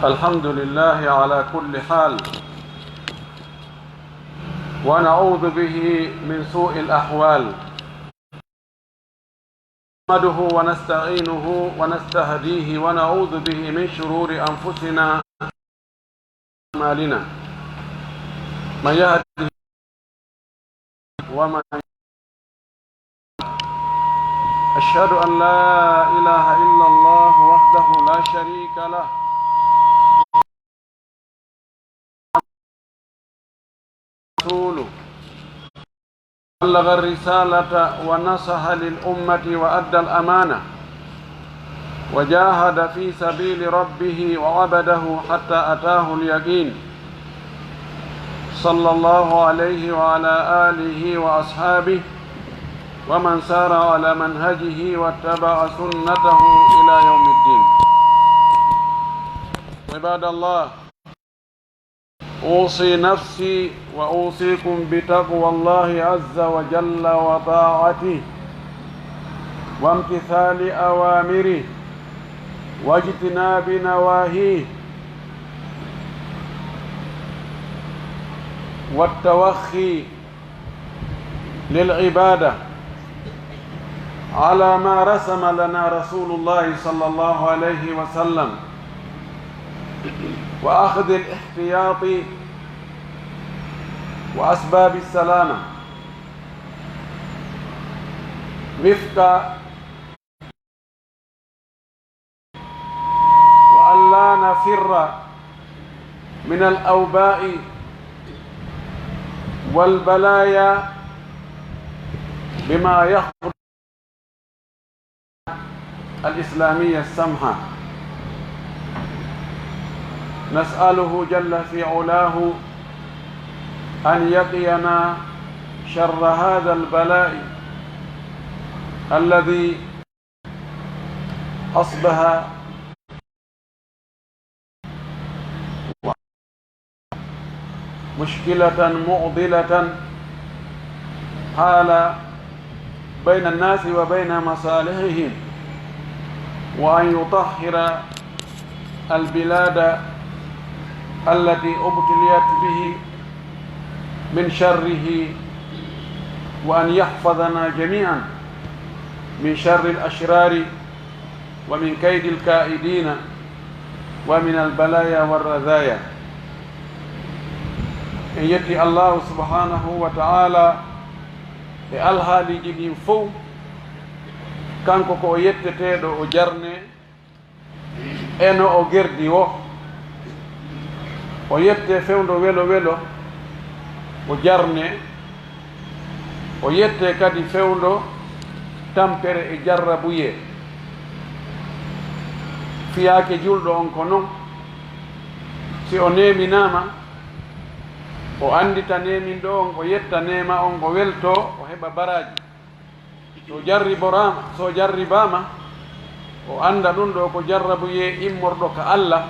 الحمد لله على كل حال، ونعوذ به من سوء الأحوال. نحمده ونستعينه ونستهديه ونعوذ به من شرور أنفسنا وأعمالنا. من يهده ومن أشهد أن لا إله إلا الله وحده لا شريك له، رسوله بلغ الرسالة ونصح للأمة وأدى الأمانة وجاهد في سبيل ربه وعبده حتى أتاه اليقين، صلى الله عليه وعلى آله وأصحابه ومن سار على منهجه واتبع سنته إلى يوم الدين. عباد الله، أوصي نفسي وأوصيكم بتقوى الله عز وجل وطاعته وامتثال أوامره واجتناب نواهيه والتوخي للعبادة على ما رسم لنا رسول الله صلى الله عليه وسلم، وأخذ الاحتياط وأسباب السلامة وفق وأن لا نفر من الأوباء والبلايا بما يخرج الإسلامية السمحة. نسأله جل في علاه أن يقينا شر هذا البلاء الذي أصبح مشكلة معضلة حال بين الناس وبين مصالحهم، وأن يطهر البلاد التي ابتليت به من شره، وأن يحفظنا جميعا من شر الأشرار ومن كيد الكائدين ومن البلايا والرذايا. إن يتي الله سبحانه وتعالى الحالي جدين فو kanko ko yetteteɗo o jarne eno o gerdi o yette fewndo welo welo o jarne, o yette kadi fewndo tampere e jarrabuye. fiyaake julɗo on ko non, si o neminama o andita neminɗo on, o yetta nema on, o welto, o heɓa baraji. so jarribama o anda ɗum ɗo ko jarrabuye immorɗo ka Allah,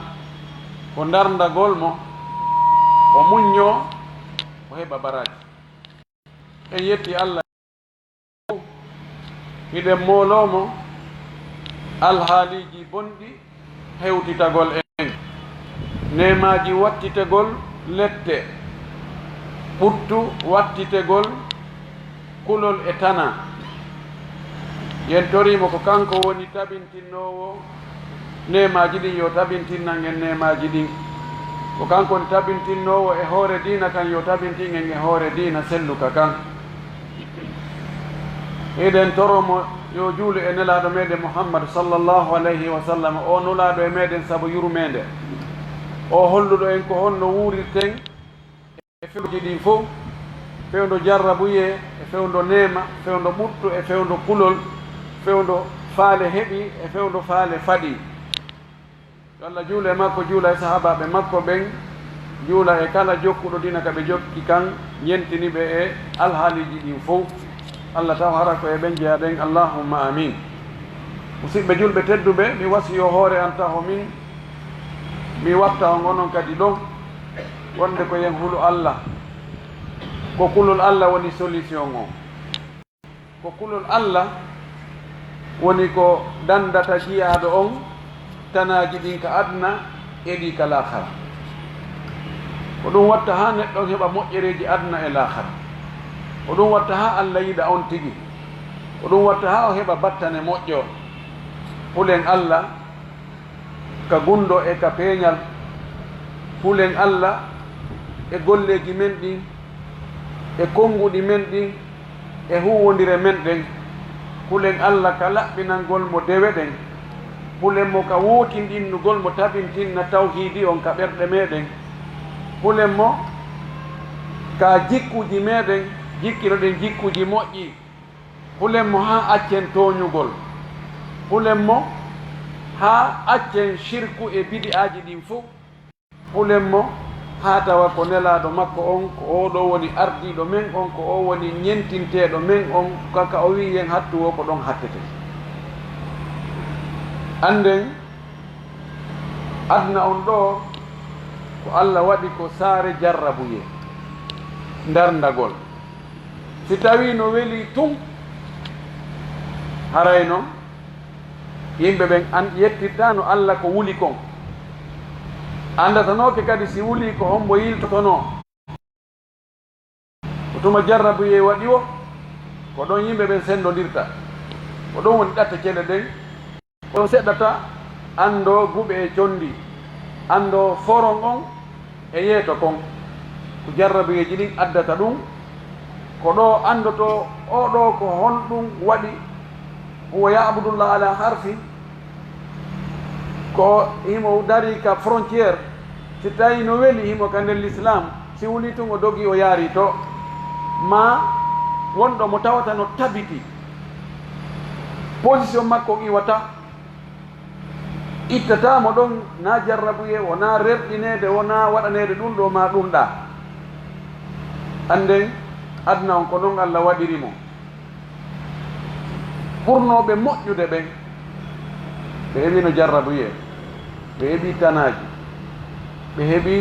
ko darndagol mo, o muñño, o heɓa baraji. en yetti Allah, hiɗen molomo alhaaliji bonɗi hewtitagol en, nemaji wattitegol lette, ɓurtu wattitegol kulol e tana. yen torimo ko kanko woni tabintinnowo nemaji ɗin, yo tabintinnan en nemaji ɗin. ko kanko woni tabintinnowo e hoore diina kan, yo tabintin en e hoore diina selluka kan. eɗen toromo yo juulu e nelaɗo meɗen Muhammad sallallahu alayhi wa sallam, o nulaɗo e meɗen saabu yurmede, o holluɗo en ko honno wurirten e fewji ɗin fof: fewndo jarrabuye, e fewndo nema, fewndo ɓurtu, e fewndo kulol, fewndo faale heɓi, e fewndo faale faɗi. yo Allah juula e makko, juula e sahabaɓe makko ɓen, juula e kala jokkuɗo dina ka ɓe jokki kan, yentiniɓe e alhaaliji ɗin fof. Allah taw hara ko e ɓen jeyaɗen, allahumma amin. musidɓe julɓe tedduɓe, mi wasiyo hoore an taho min mi watta on onon kadi ɗon wonde ko yen hulu Allah, ko kulol Allah woni solution o, ko kulol Allah woni ko dandata jiyaɗo on tanaji ɗin ka adna eɗi ka lahara ko ɗum watta ha neɗɗo heɓa moƴƴereji aduna e lahara ko ɗum watta ha Allah yiɗa on tigi ko ɗum watta ha o heɓa battane moƴƴo hulen Allah ka gundo e ka peeñal hulen Allah e golleji men ɗin e konguɗi men ɗin e huwodire men ɗen hulen Allah ka laɓɓinangol mo dewe ɗen hulen mo ka wuutinɗinnugol mo tabintinna tawhidi on ka ɓerɗe meɗen hulen mo ka jikkuji meɗen jikkiroɗen jikkuji moƴƴi hulen mo ha accen toñugol hulen mo ha accen shirku e bidi aji ɗin fof hulen mo ha tawa ko nelaɗo makko on ko oɗo woni ardiɗo men on ko o woni ñentinteɗo men on kaka o wi yen hattu o ko ɗon hattete anden aduna on ɗo ko Allah waɗi ko saare jarrabuye darndagol si tawi no weli tun haray noon yimɓe ɓen an yettirta no Allah ko wuli kon andatanoke kadi si wuli ko hombo yiltotono ko tuma jarrabuye waɗi o ko ɗon yimɓe ɓen sendodirta ko ɗon woni ɗatta ceɗe ɗen on seɗɗata ando guɓe e condi ando foron on e yeeto kon ko jarrabuyeji ɗin addata ɗum ko ɗo andoto oɗo ko honɗum waɗi huwa yabudullah ala harfi ko himo dari ka frontiére si tawi no weli himo ka nder l'islam si wuli tun o dogi o yaari to ma wonɗo mo tawata no tabiti position makko iwata ittatamo ɗon na jarrabuye wona rerɗinede wona waɗanede ɗum ɗo ma ɗum ɗa anden aduna on ko ɗon Allah waɗirimo ɓurnoɓe moƴƴude ɓen ɓe heeɓi no jarrabuye ɓe heeɓi tanaji ɓe heeɓi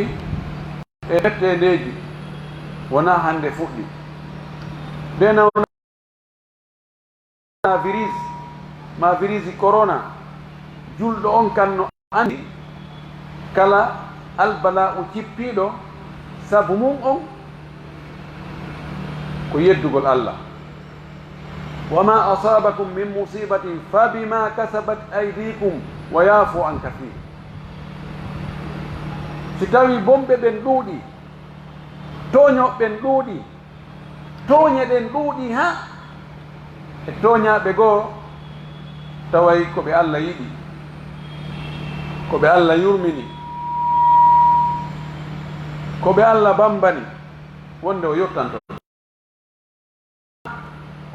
e hettedeji wona hande fuɗɗi ndena wona virus ma virisi corona julɗo on kan no andi kala albala u cippiɗo sabu mum on ko yeddugol Allah wama asabakum min musibatin fabima kasabat aydikum wa yafu an kathir si tawi bomɓe ɓen ɗuuɗi toñoɓɓen ɗuuɗi toñe ɗen ɗuuɗi ha e toñaɓe goo taway ko ɓe Allah yiɗi ko ɓe Allah yurmini ko ɓe Allah bambani wonde o yottanto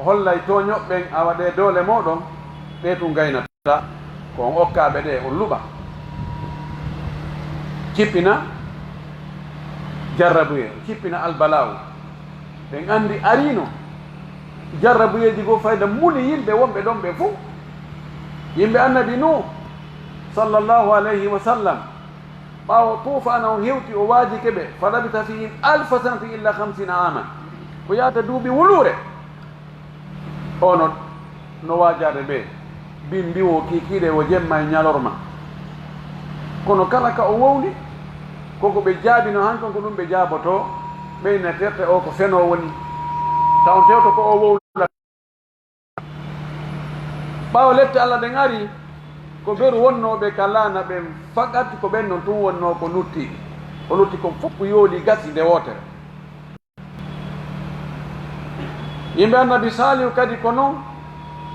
hollay toñoɓɓen a waɗe doole moɗon ɓe tum gaynata ko on okkaɓe ɗe on luɓa cippina jarrabuye cippina albalaw ɓen andi arino jarrabuyeji goo fayda muli yimɓe wonɓe ɗon ɓe fuu yimɓe annabi nu sallllahu alayhi wa sallam ɓawo tufana on hewti o waaji keɓe fa labita fihim alfa sanati illa 50 aman ko yahata duuɓi wulure ono no waajade ɓe bin mbiwo kikiɗe wo jemma e ñalorma kono kala ka o wowli koko ɓe jaabino han kon ko ɗum ɓe jaaboto ɓeyne terte o ko feno woni taw tewto ko o wowla ɓawo lette Allah ɗen ari ko beru wonnoɓe ka laana ɓen fakat ko ɓen noon tun wonno ko lutti ko lutti ko fof ko yooli gasi nde wotere yimɓe annabi salihu kadi ko noon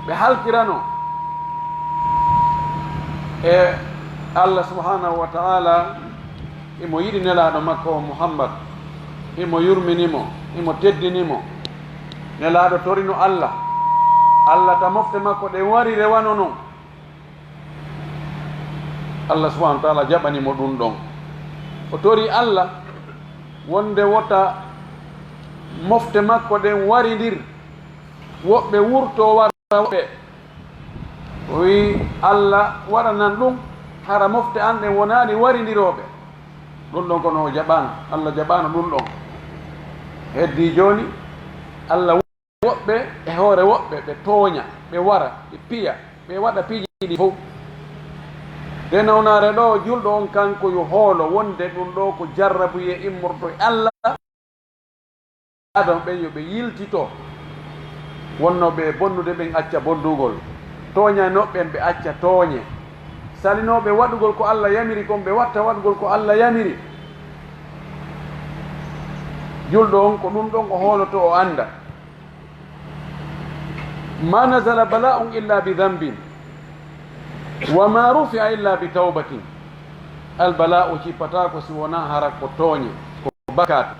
ɓe halkirano e Allah subhanahu wa ta'ala imo yiɗi nelaɗo makko o Muhammad imo yurminimo imo teddinimo nelaɗo torino Allah Allah ta mofte makko ɗe wari rewano noon Allah subhanahu wa ta'ala jaɓanimo ɗum ɗon o tori Allah wonde wota mofte makko ɗen waridir woɓɓe wurto wara woɓɓe o wi Allah waɗanan ɗum hara mofte an ɗen wonani waridiroɓe ɗum ɗon kono o jaɓano Allah jaɓano ɗum ɗon heddi joni Allah woɓɓe e hoore woɓɓe ɓe tooña ɓe wara ɓe piya ɓe waɗa piiji ɗi fof nde nawnare ɗo julɗo on kanko yo hoolo wonde ɗum ɗo ko jarrabuye immorto e allah adam ɓen yo ɓe yiltito wonnoɓe bonnude ɓen acca bonnugol toñanoɓɓen ɓe acca tooñe salinoɓe waɗugol ko allah yamiri kon ɓe watta waɗugol ko allah yamiri julɗo on ko ɗum ɗon o hooloto o anda ma nazala bala'un illa bi dambin wa ma rufi'a illa bi tawbatin albala'u cippatako si wona hara ko tooñe ko bakata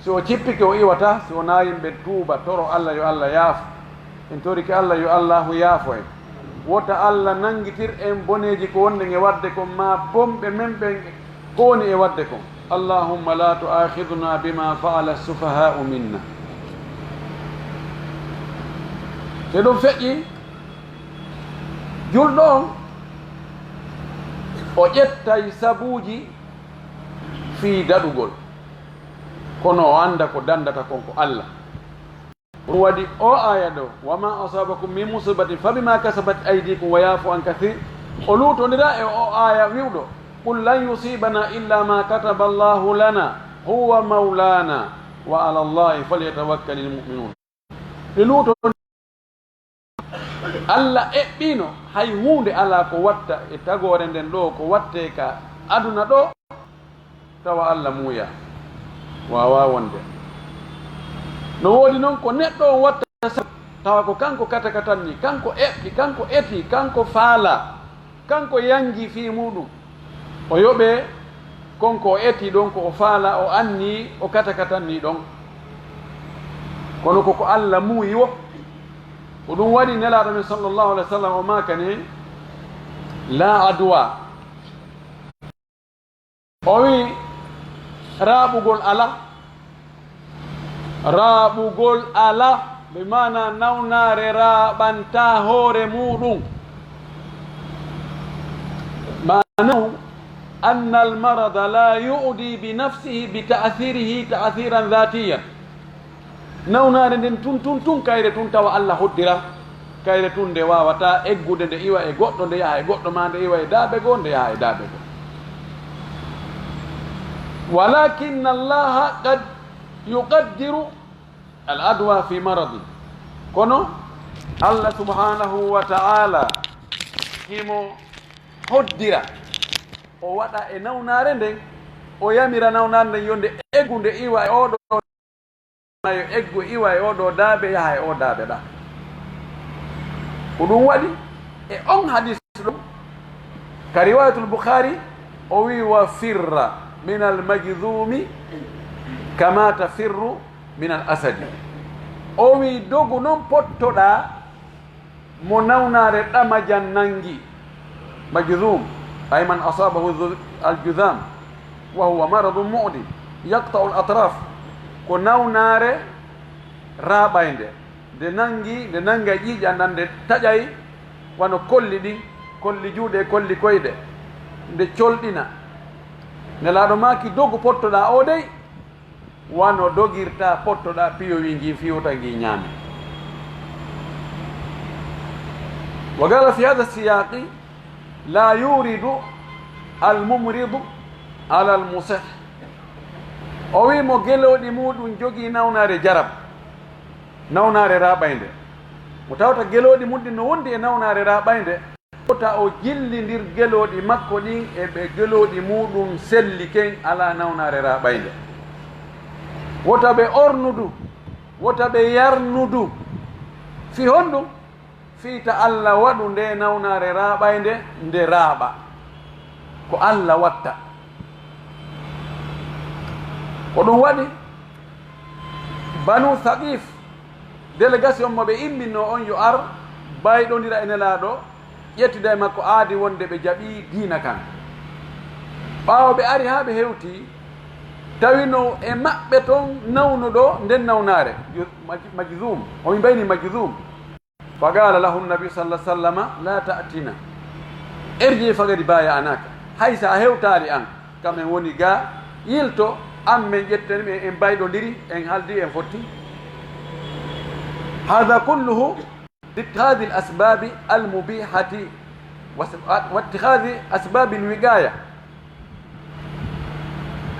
si o cippike o iwata si wona yimɓe tuuba toro allah yo allah yaafo en torike allah yo allahu yaafo en wota allah nangitir en boneji ko wonɗen e wadde kon ma bomɓe men ɓen ko woni e wadde kon allahumma la tu'akhidna bima fa'ala sufaha'u minna te ɗum feƴƴi julɗo on o ƴettay sabuuji fii daɗugol kono o anda ko dandata kon ko allah ɗum waɗi o aya ɗo wama asabakum min musibatin fa bima kasabat aydikum wa yafu an kathir o luutodira e o aya wiwɗo qul lan yusibana illa ma kataba allahu lana huwa maulana wa ala allahi falyatawakkali lmuminun ɗe luuto allah eɓɓino hay hunde ala ko watta e tagore nden ɗo ko watte ka aduna ɗo tawa allah muuya wawa wonde no woodi noon ko neɗɗo on watta tawa ko kanko kataka tanni kanko eɓɓi kanko eti kanko faala kanko yangi fi muɗum o yoɓe konko o eti ɗon ko o faala o anni o kataka tanni ɗon kono koko allah muuyi wo ko ɗum waɗi nelaɗo men sallllahu alih wa sallam o makani la adwa o wi raaɓugol ala raaɓugol ala ɓe mana nawnare raaɓanta hoore muɗum manahu anna almarada la yu'di bi nafsihi bi ta'thirihi ta'thiran dhatiyan nawnare nden tun kayre tun tawa allah hoddira kayre tun nde wawata eggude nde iwa e goɗɗo nde yaha e goɗɗo ma nde iwa e daaɓe goo nde yaha e daaɓe goo walakin allaha qad yuqaddiru al adwa fi maradi kono allah subhanahu wa ta'ala himo hoddira o waɗa e nawnare nden o yamira nawnare nden yonde eggu nde iwa e oɗo yo eggu iwa e oɗo daaɓe yaha e o daaɓe ɗa ko ɗum waɗi e on hadis ɗum ka riwayatul boukhari o wi wa firra min almajdumi kama tafirru min al asadi o wi dogu noon pottoɗa mo nawnare ɗamajan nangi majdum ay man asabahu aljudam wa huwa maradum mu'di yaqta'u al atraf ko nawnare raaɓaynde nde nanga ƴiiƴa nan nde taƴay wano kolli ɗin kolli juuɗe kolli koyɗe nde colɗina nelaɗo maki dogu pottoɗa o dey wano dogirta pottoɗa piyowi ngi fiwta ngi ñaami wa gala fi hada siyaqi la yuridu almumridu ala almusih o wi mo geloɗi muɗum jogii nawnare jarab nawnare raaɓaynde mo tawta geloɗi muɗɗi no wondi e nawnare raaɓaynde wota o jillidir geloɗi makko ɗin e ɓe geloɗi muɗum selli ken ala nawnare raaɓaynde wota ɓe ornudu wota ɓe yarnudu fi honɗum fiita allah waɗu nde nawnare raaɓaynde nde raaɓa ko allah watta ko ɗum waɗi banu thaqif délégation mo ɓe imminno on yo ar bayɗodira e nelaɗo ƴettida e makko aadi wonde ɓe jaɓi diina kan ɓaawo ɓe ari ha ɓe hewti tawino e maɓɓe toon nawnuɗo nden nawnare majdum omin mbayni majdum fa qala lahu nabi sallah sallama la ta'tina erji fagadi baya anaka hay sa hewtari an kam en woni ga yilto an men ƴetten ɓe en mbayɗodiri en haldi en fotti hada kulluhu hadi l asbabi almubihati واتخاذ أسباب الوقاية،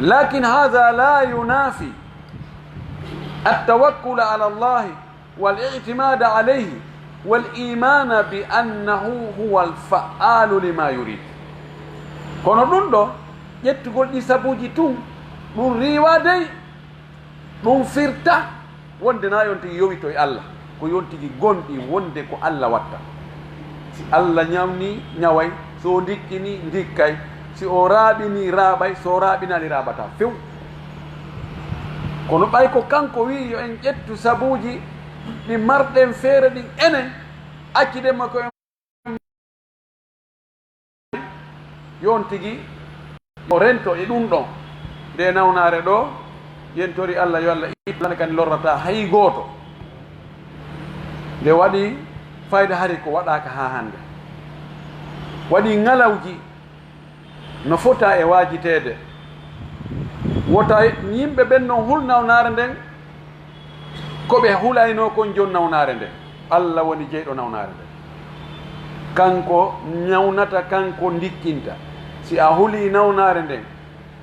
لكن هذا لا ينافي التوكل على الله والاعتماد عليه والإيمان بأنه هو الفعال لما يريد. kono ɗum ɗo ƴettugol ɗi sabuji tun ɗum riwadey ɗum firta wonde na yontigi yowito e Allah, ko yontigi gonɗi wonde ko Allah watta. si Allah ñawni ñaway, so dikkini dikkay, si o raaɓini raaɓay, so raaɓinani raaɓata few. kono ɓay ko kanko wi yo en ƴettu sabuji ɗi marɗen feere ɗin enen acciɗen makko en yon tigi o rento e ɗum ɗon nde nawnare ɗo yentori Allah yo Allah ittane kadi lorrata hay gooto. nde waɗi fayda hari ko waɗaka ha hande, waɗi ngalawji no fota e wajitede. wota yimɓe ɓen noon hul nawnare nden koɓe hulayno kon jon nawnare nden. Allah woni jeyɗo nawnare nden, kanko ñawnata, kanko dikkinta. si a huli nawnare nden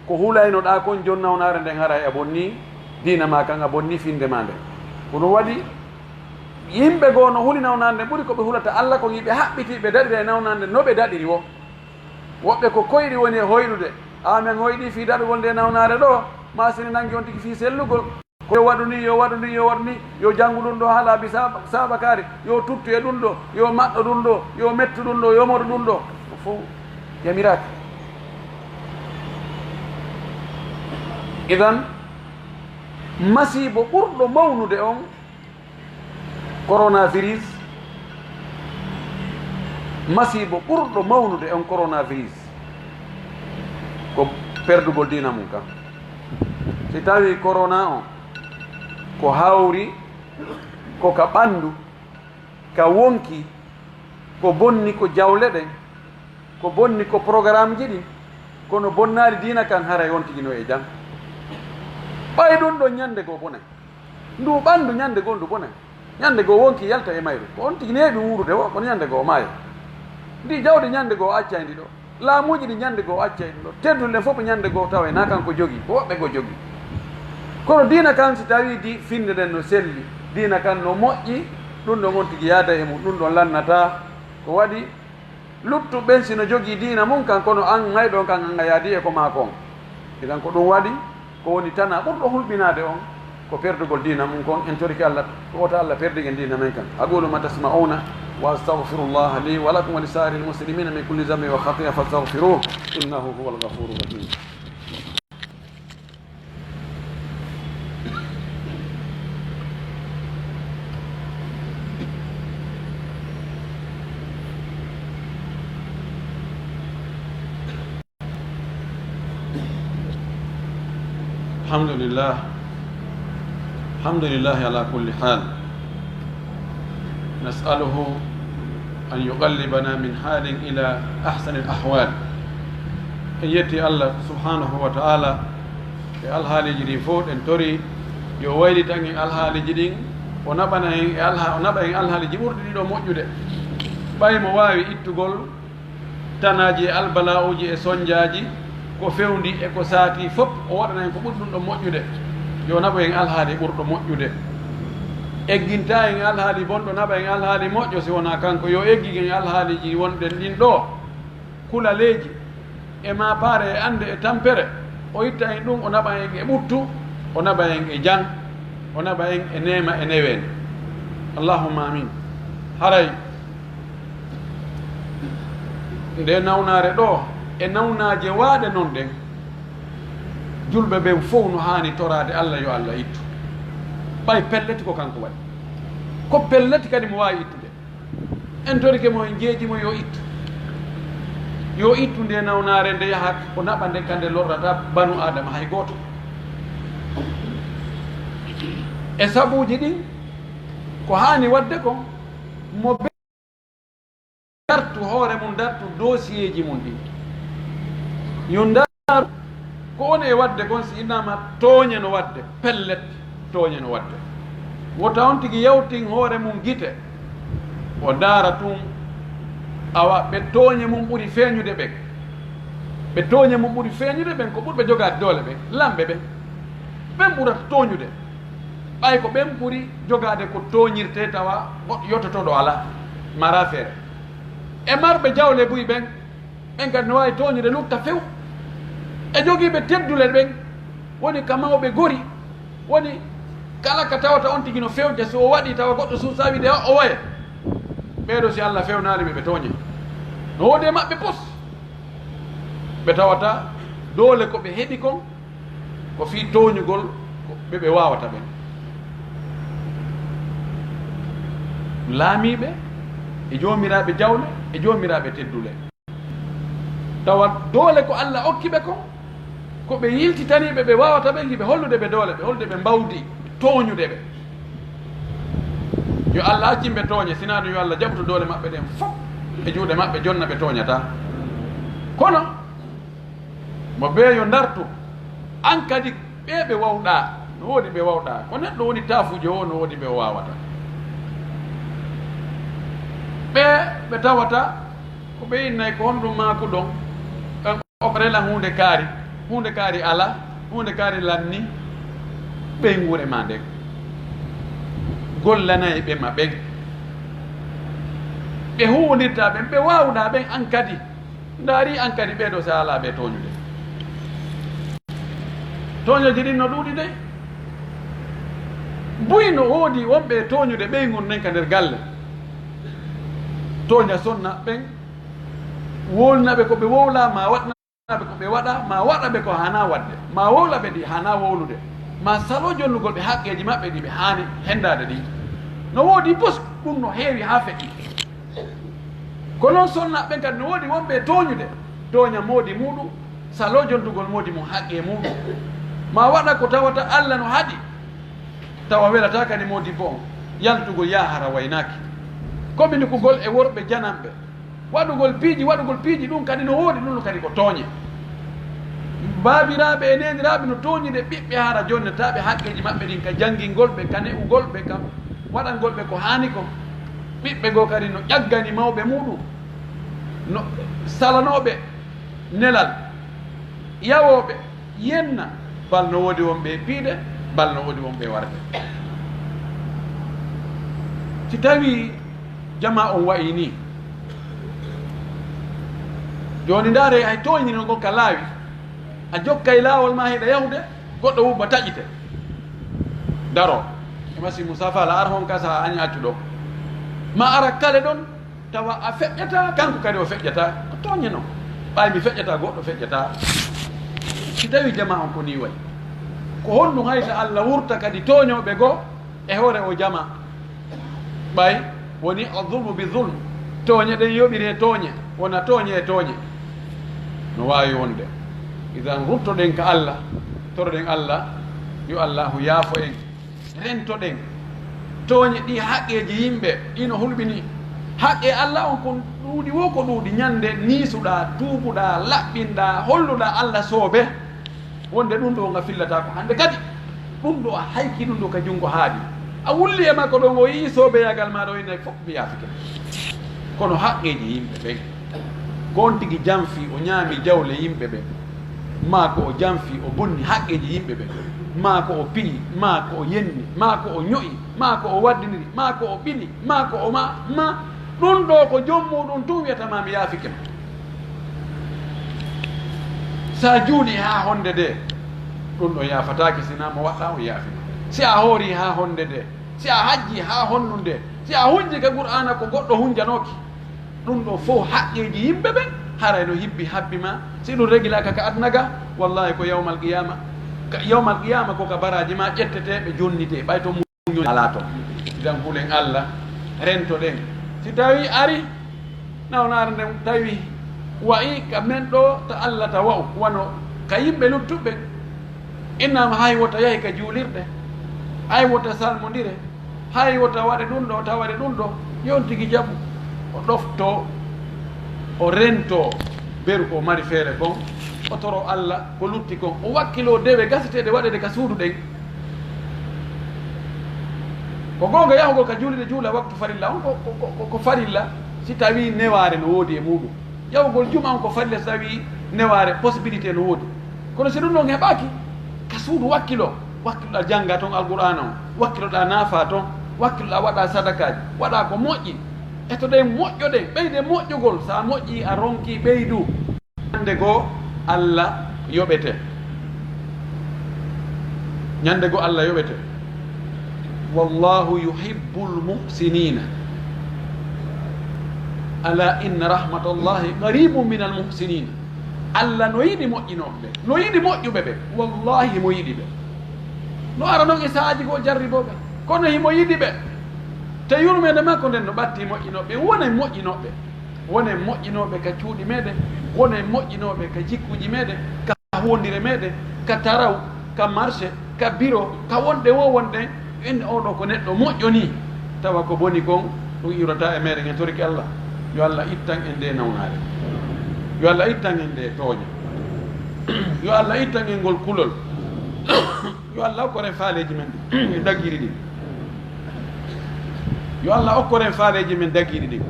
ko hulaynoɗa kon jon nawnare nden haray a bonni dina ma kan, a bonni finde ma nden. ko ɗum waɗi yimɓe goo no huli nawnare nden ɓuuri koɓe hulata Allah ko yiɓe haɓɓiti ɓe daɗira e nawnare nden no ɓe daɗiri wo. woɓɓe ko koyɗi woni e hoyɗude, amen hoyɗi fi daɗugol nde nawnare ɗo ma sini nangi on tigi fi sellugol, ko yo waɗu ni yo waɗu ni yo waɗu ni, yo janngu ɗum ɗo ha laabi sabakari, yo tuttu e ɗum ɗo, yo maɗɗo ɗum ɗo, yo mettu ɗum ɗo, yo moɗo ɗum ɗo, ko fof yamiraki. idan masibo ɓurɗo mawnude on coronavirus, masibo ɓurɗo mawnude on coronavirus ko perdugol dina mum kam. si tawi corona on ko hawri ko ka ɓandu ka wonki, ko bonni ko jawle ɗen, ko bonni ko programme ji ɗin, kono bonnari dina kan haray wontigino e jam. ɓay ɗum ɗo ñande goo bonen, ndu ɓandu ñande goo ndu bonen, ñande goo wonki yalta e mayru, ko on tigi neeɓi wuurude o kono ñande goo maayo. ndi jawdi ñande goo accayndi ɗo, laamuji ɗi ñande goo accayndi ɗo, teddulɗen fof ñande goo tawa na kanko jogi, ko woɓɓe goo jogi. kono dina kan si tawi di finde ɗen no selli, dina kan no moƴƴi, ɗum ɗon on tigi yaada e mum, ɗum ɗon lannata. ko waɗi luttuɓen sino jogii dina mum kan, kono an mayɗon kan anga yaadi e ko ma kon. idan ko ɗum waɗi ko woni tana ɓurɗo hulɓinade on ko perdugol dina mum kon. en toriki Allah wota Allah perdigen dina men kan. aqulu ma tasma'una wa astaghfirullah li wa lakum wa li sa'iril muslimina min kulli dhanbin wa khati'a fastaghfiruhu innahu huwal ghafurur rahim. الحمد لله على كل حال، نسأله أن يقلبنا من حال إلى أحسن الأحوال. يتي الله سبحانه وتعالى الحال جدي فوت en tori yo wayli tan en alhaaliji ɗin o naɓana en o naɓa en alhaaliji ɓurɗi ɗiɗo moƴƴude. ɓay mo waawi ittugol tanaji e albala'uji e soñdiaji ko fewndi e ko saati fof o waɗana en ko ɓuri ɗum ɗo moƴƴude. yo naɓa en alhaali ɓurɗo moƴƴude, egginta en alhaali bonɗo, naɓa en alhaali moƴƴo si wona kanko. yo eggig en alhaaliji wonɗen ɗin ɗo kulaleeji e ma paare e ande e tampere. o itta en ɗum, o naɓa en e ɓuttu, o naɓa en e jang, o naɓa en e nema e newen. allahumma amin. haray nde nawnare ɗo e nawnaje waaɗe noon ɗen, julɓe ɓen fof no haani torade Allah yo Allah ittu. ɓay pelleti ko kanko waɗi, ko pelleti kadi mo wawi ittude. en torike mo en jeejimo yo ittu nde nawnare nde yahat o naɓa nde kande lorrata banu adama hay goto. e sabuji ɗin ko haani wadde ko mo dartu hoore mum, dartu dossier ji mum ɗin, yo ndaaru ko woni e wadde kon. si innama tooñe no wadde, pellet tooñe no wadde, wota on tigi yawtin hoore mum gite, o daara tun awa ɓe tooñe mum ɓuri feeñude ɓen ɓe tooñe mum ɓuri feeñude ɓen ko ɓurɓe jogaade doole ɓen lamɓe ɓen ɓen ɓurata tooñude ɓay ko ɓen ɓuri jogaade ko tooñirte tawa goɗɗo yottotoɗo ala mara feere e marɓe jawle buy ɓen ɓen kadi no waawi tooñude lukka few e jogiiɓe teddule ɓen woni ka mawɓe gori woni kala ka tawata on tigi no fewje so o waɗi tawa goɗɗo suusawi de o woye ɓeeɗo si Allah fewnaali ɓe ɓe tooñe no woodi e maɓɓe pos ɓe tawata doole ko ɓe heɓi kon ko fii tooñugol ɓe waawata ɓen laamiiɓe e joomiraaɓe jawle e joomiraaɓe teddule tawa doole ko Allah okki ɓe kon ko ɓe yiltitaniiɓe ɓe waawata ɓen hiɓe hollude ɓe doole ɓe hollude ɓe mbawdi tooñude ɓe yo Allah accimɓe tooñe sinaa ɗum yo Allah jaɓto doole maɓɓe ɗen fof e juuɗe maɓɓe jonna ɓe tooñata kono mo ɓee yo ndartu an kadi ɓe wawɗaa no woodi ɓe wawɗaa ko neɗɗo woni taafuuje o no woodi ɓe waawata ɓe tawata ko ɓe innayi ko honɗum maaku ɗon oko rela hunde kaari ala hunde kaari lanni ɓen wure ma nden gollanayi ɓe ma ɓen ɓe huwonirta ɓen ɓe wawɗa ɓen an kadi ndaari an kadi ɓeeɗo so ala ɓe tooñude tooñoji ɗin no ɗuuɗi de buy no woodi wonɓe tooñude ɓeyngol nden ka nder galle tooña sonna ɓen wolnaɓe ko ɓe wowla ma waɗnaɓe ko ɓe waɗa ma waɗaɓe ko hana waɗde ma wowlaɓe ɗi hana wowlude ma salo jonnugol ɓe haqqeji maɓɓe ɗi ɓe haani hendade ɗi no woodi pos ɗum no heewi ha feƴƴi ko noon sonna ɓen kadi no woodi wonɓe tooñude tooña moodi muɗum salo jontugol moodi mum haqqe muɗum ma waɗa ko tawata Allah no haɗi tawa welata kadi moodi bo on yaltugol yahara waynaki communiquegol e worɓe jananɓe waɗugol piiji ɗum kadi no woodi ɗum kadi ko tooñe baabiraaɓe e neniraaɓe no tooñide ɓiɓɓe hara jonnetaɓe haqqeji maɓɓe ɗin ka janngingol ɓe ka ne'ugol ɓe kam waɗangol ɓe ko haani ko ɓiɓɓe goo kadi no ƴaggani mawɓe muɗum no salanoɓe nelal yawoɓe yenna bal no woodi wonɓe piiɗe bal no woodi wonɓe warɓe si tawi jama on wayi ni joni ndaare hay tooñino gon ka laawi a jokkay laawol ma heɗa yahude goɗɗo wubba taƴite daro e masi moussafa la ar hon ka saha añi accu ɗo ma ara kale ɗon tawa a feƴƴata kanko kadi o feƴƴata o tooñeno ɓay mi feƴƴata goɗɗo feƴƴata si tawi jama on ko ni wayi ko honɗum hayta Allah wurta kadi tooñoɓe goo e hoore o jama ɓay woni adulmu bi zulm tooñe ɗen yoɓire tooñe wona tooñe e tooñe no wawi wonde idan ruttoɗen ka Allah toroɗen Allah yo Allahu yaafo en rentoɗen tooñe ɗi haqqeji yimɓe ɗino hulɓini haqqe Allah on ko ɗuuɗi wo ko ɗuuɗi ñande niisuɗa tuubuɗa laɓɓinɗa holluɗa Allah soobe wonde ɗum ɗo nga fillata ko hande kadi ɗum ɗo a hayki ɗum ɗo ka junngo haaɗi a wulli e makko ɗon o yii soobeyagal maɗa o innayi fof mi yaafike kono haqqeji yimɓe ɓen ko on tigi janfi o ñaami jawle yimɓe ɓen ma ko o janfi o bonni haqqeji yimɓe ɓen ma ko o piyi ma ko o yenni ma ko o ño'i ma ko o waddiniri ma ko o ɓili ma ko o ma ɗum ɗo ko jommuɗum tum wiyatama mi yaafike ma sa juuɗi ha honde de ɗum ɗo yaafatake sina mo waɗɗa o yaafima si a hoori ha honde de si a hajji ha honnu nde si a hunji ka qur'ana ko goɗɗo hunjanoki ɗum ɗo fof haqqeji yimɓe ɓen haray no hibbi habbi ma si ɗum regilaka ka adnaga wallahi ko yawmal qiyama ko ka baraji ma ƴetteteɓe jonnite ɓay to muño ala to idan hulen Allah rentoɗen si tawi ari nawnare nden tawi wayi ka men ɗo to Allah ta wa'u wano ka yimɓe luttuɓe innama hay wota yahi ka juulirɗe hay wota salmodire hay wota waɗe ɗum ɗo tawaɗe ɗum ɗo yon tigi jaɓu o ɗofto o rento beru ko mari feere kon o toro Allah ko lutti kon o wakkilo dewe gasiteɗe waɗede ka suudu ɗen ko gonga yahugol ka juulide juula waktu farilla on ko farilla si tawi neware no woodi e muɗum ƴawgol juman ko falle so tawi neware possibilité no woodi kono si ɗum ɗon heɓaki ka suudu wakkilo wakkiloɗa jangga toon alqur'ana o wakkiloɗa naafa toon wakkiloɗa waɗa sadakaji waɗa ko moƴƴi e to ɗe moƴƴoɗe ɓeyde moƴƴugol sa moƴƴi a ronki ɓeydu ñande goo Allah yoɓete ñande goo Allah yoɓete wallahu yuhibbul muhsinina ala inna rahmatallahi qaribum min al muhsinina Allah no yiɗi moƴƴinoɓe ɓe no yiɗi moƴƴuɓe ɓe wallahi himo yiɗi ɓe no ara noon e saaji goo jarriboɓe kono himo yiɗi ɓe te yurmede makko nden no ɓatti moƴƴinoɓe wone moƴƴinoɓe wone moƴƴinoɓe ka cuuɗi meɗen wone moƴƴinoɓe ka jikkuji meɗen ka wondire meɗen ka taraw ka marché ka bureau ka wonɗe wo wonɗen en oɗo ko neɗɗo moƴƴoni tawa ko boni kon ɗum iwrata e meɗen en toriki Allah yo Allah ittan en nde nawnare yo Allah ittan en nde tooña yo Allah ittan en ngol kulol yo Allah okkoren faaleji men ɗi dagguiri ɗi yo Allah okkoren faaleji men dagguiri ɗi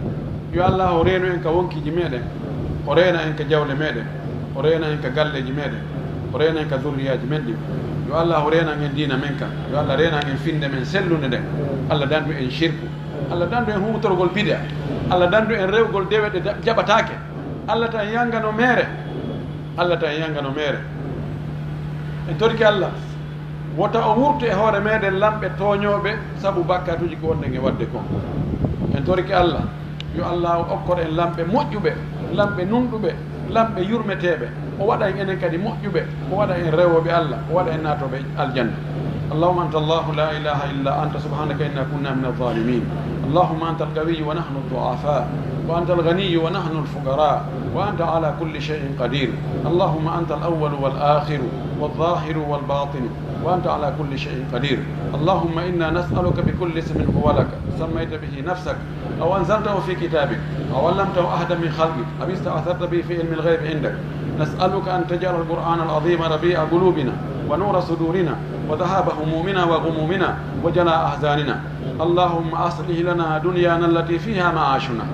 yo Allah o reeno en ka wonkiji meɗen o reena en ka jawle meɗen o reena en ka galleji meɗen o reena en ka zurriyaji men ɗi yo Allah o reenan en diina men kan yo Allah reenan en finde men sellude nden Allah dandu en shirku Allah dandu en hutorgol bid'a Allah dandu en rewgol dewe ɗe jaɓatake Allah tan yangano mere Allah tan yangano mere en torki Allah wota o wurtu e hoore meɗen lamɓe tooñoɓe saabu bakkatuji ko wonɗen e wadde kon en torki Allah yo Allah okkor en lamɓe moƴƴuɓe lamɓe nunɗuɓe lamɓe yurmeteɓe o waɗa en enen kadi moƴƴuɓe o waɗa en rewoɓe Allah o waɗa en natoɓe aljanna اللهم أنت الله لا إله إلا أنت سبحانك إنا كنا من الظالمين اللهم أنت القوي ونحن الضعفاء وأنت الغني ونحن الفقراء وأنت على كل شيء قدير اللهم أنت الأول والآخر والظاهر والباطن وأنت على كل شيء قدير اللهم إنا نسألك بكل اسم هو لك سميت به نفسك أو أنزلته في كتابك أو علمته أحدا من خلقك أو استأثرت به في علم الغيب عندك نسألك أن تجعل القرآن العظيم ربيع قلوبنا ونور صدورنا وذهاب همومنا وغمومنا وجلاء أحزاننا اللهم أصلح لنا دنيانا التي فيها معاشنا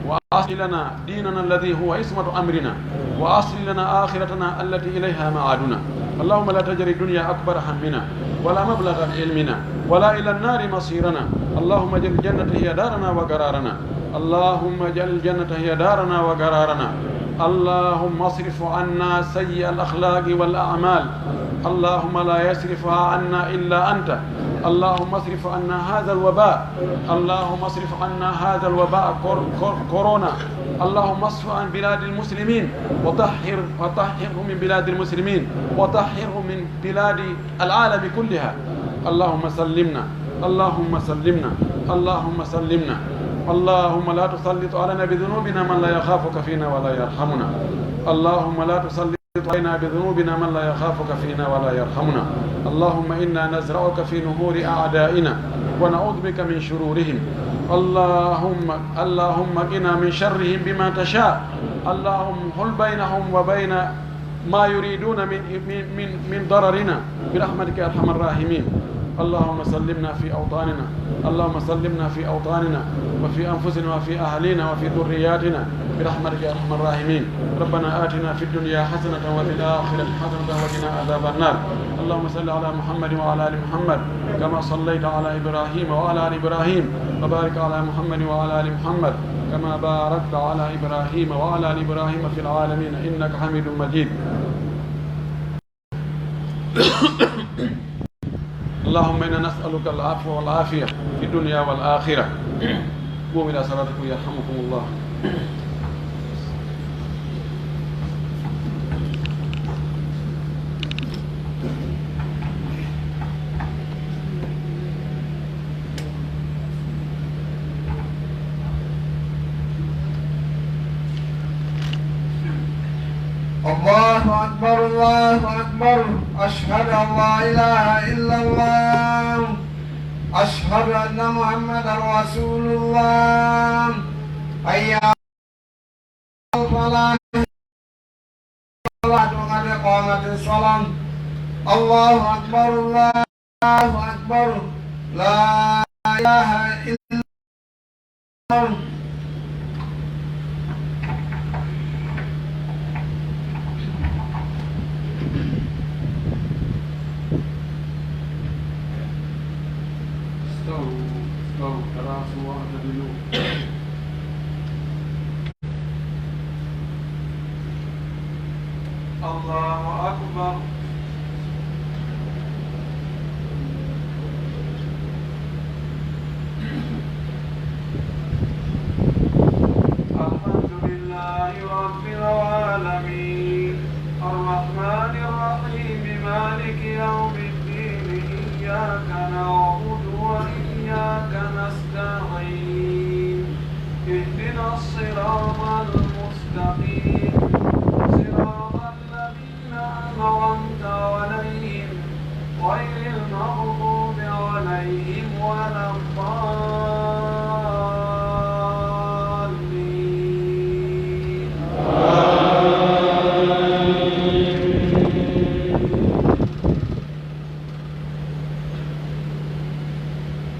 وأصلح لنا ديننا الذي هو عصمة أمرنا وأصلح لنا آخرتنا التي إليها معادنا اللهم لا تجعل الدنيا أكبر همنا ولا مبلغ علمنا ولا إلى النار مصيرنا اللهم اجعل الجنة هي دارنا وقرارنا اللهم اجعل الجنة هي دارنا وقرارنا اللهم اصرف عنا سيء الأخلاق والأعمال اللهم لا يصرفها عنا إلا أنت اللهم اصرف عنا هذا الوباء اللهم اصرف عنا هذا الوباء كورونا اللهم اصرف عن بلاد المسلمين وطهره من بلاد المسلمين وطهره من بلاد العالم كلها اللهم سلمنا اللهم سلمنا اللهم سلمنا اللهم لا تسلط علينا بذنوبنا من لا يخافك فينا ولا يرحمنا اللهم لا تسلط علينا بذنوبنا من لا يخافك فينا ولا يرحمنا اللهم إنا نزرعك في نهور أعدائنا ونعوذ بك من شرورهم اللهم قنا من شرهم بما تشاء اللهم حل بينهم وبين ما يريدون من ضررنا برحمتك يا أرحم الراحمين اللهم سلمنا في أوطاننا اللهم سلمنا في أوطاننا وفي أنفسنا وفي أهلنا وفي ذرياتنا برحمتك يا أرحم الراحمين ربنا آتنا في الدنيا حسنة وفي الآخرة حسنة وقنا عذاب النار اللهم صل على محمد وعلى آل محمد كما صليت على إبراهيم وعلى آل إبراهيم وبارك على محمد وعلى آل محمد كما باركت على إبراهيم وعلى آل إبراهيم في العالمين إنك حميد مجيد اللهم إنا نسألك العفو والعافية في الدنيا والآخرة قوموا إلى صلاتكم يرحمكم الله الله أكبر الله أكبر أشهد أن لا إله إلا الله أشهد أن محمدا رسول الله حي على الفلاح قد قامت الصلاة الله أكبر الله أكبر لا إله إلا الله الله أكبر. الحمد لله رب العالمين الرحمن الرحيم مالك يوم الدين إياك نعبد وإياك نستعين اهدنا الصراط المستقيم صراط الذين أنعمت عليهم غير المغضوب عليهم ولا الضالين.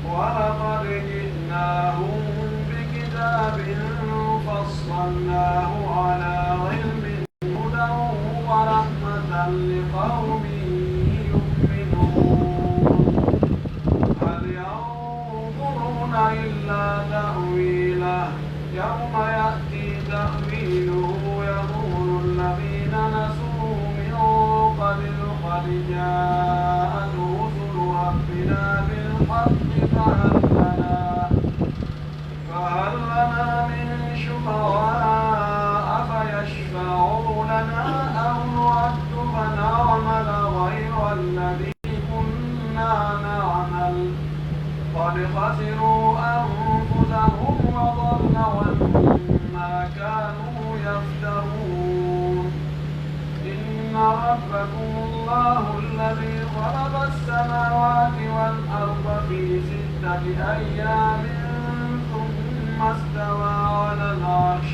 ولقد جئناهم بكتاب فصلناه على علم هدى ورحمة لقوم يؤمنون. هل ينظرون إلا تأويله يوم يأتي تأويله يقول الذين نسوه من قبل قد جاءت رسل ربنا بالحق فهل لنا من شفعاء فيشفعوا لنا أو نرد فنعمل غير الذي كنا نعمل قد خسروا أنفسهم وضل عنهم ما كانوا يفترون. إن ربكم الله الذي خلق السماوات والأرض في 6 أيام ثم استوى على العرش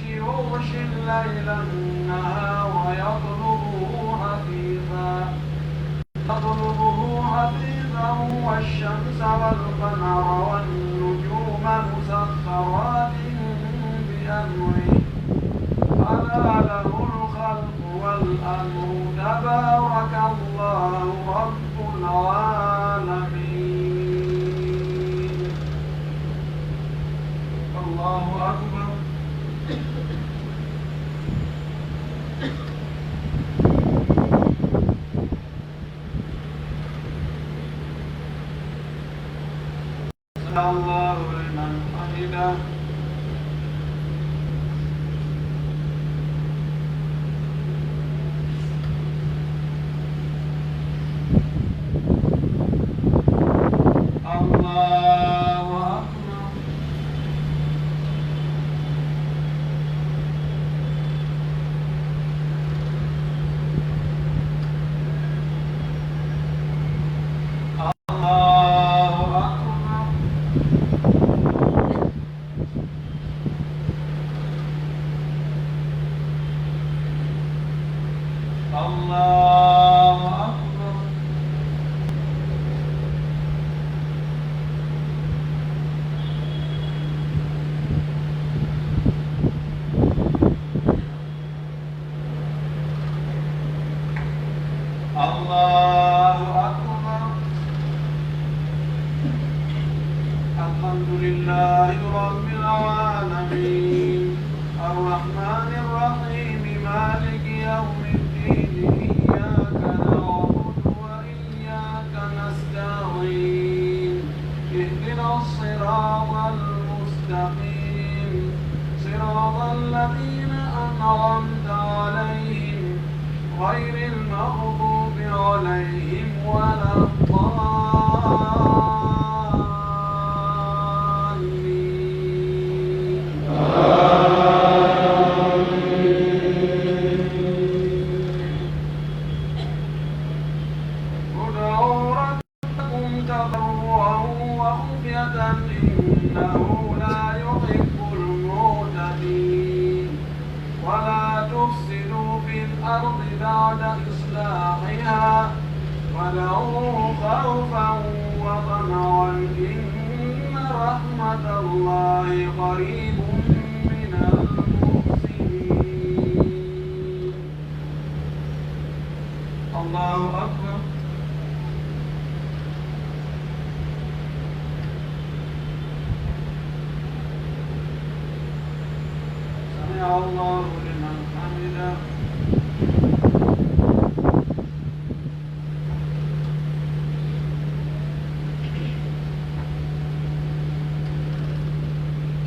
يغشي الليل النهار يطلبه حثيثا والشمس والقمر والنجوم مسخرات بأمره ألا له الخلق والأمر تبارك الله رب العالمين. الله أكبر. سمع الله لمن حمده. الله أكبر. الحمد لله رب العالمين الرحمن الرحيم مالك يوم الدين إياك نعبد وإياك نستعين اهدنا الصراط المستقيم صراط الذين أنعمت عليهم غير المغضوب عليهم ولا الضالين. ادعوا ربكم تضرعا وخفية إنه لا يحب المعتدين. ولا تفسدوا في الأرض بعد إصلاحها ودعوه خوفا وطمعا إن رحمة الله قريب من المحسنين. الله أكبر. سمع الله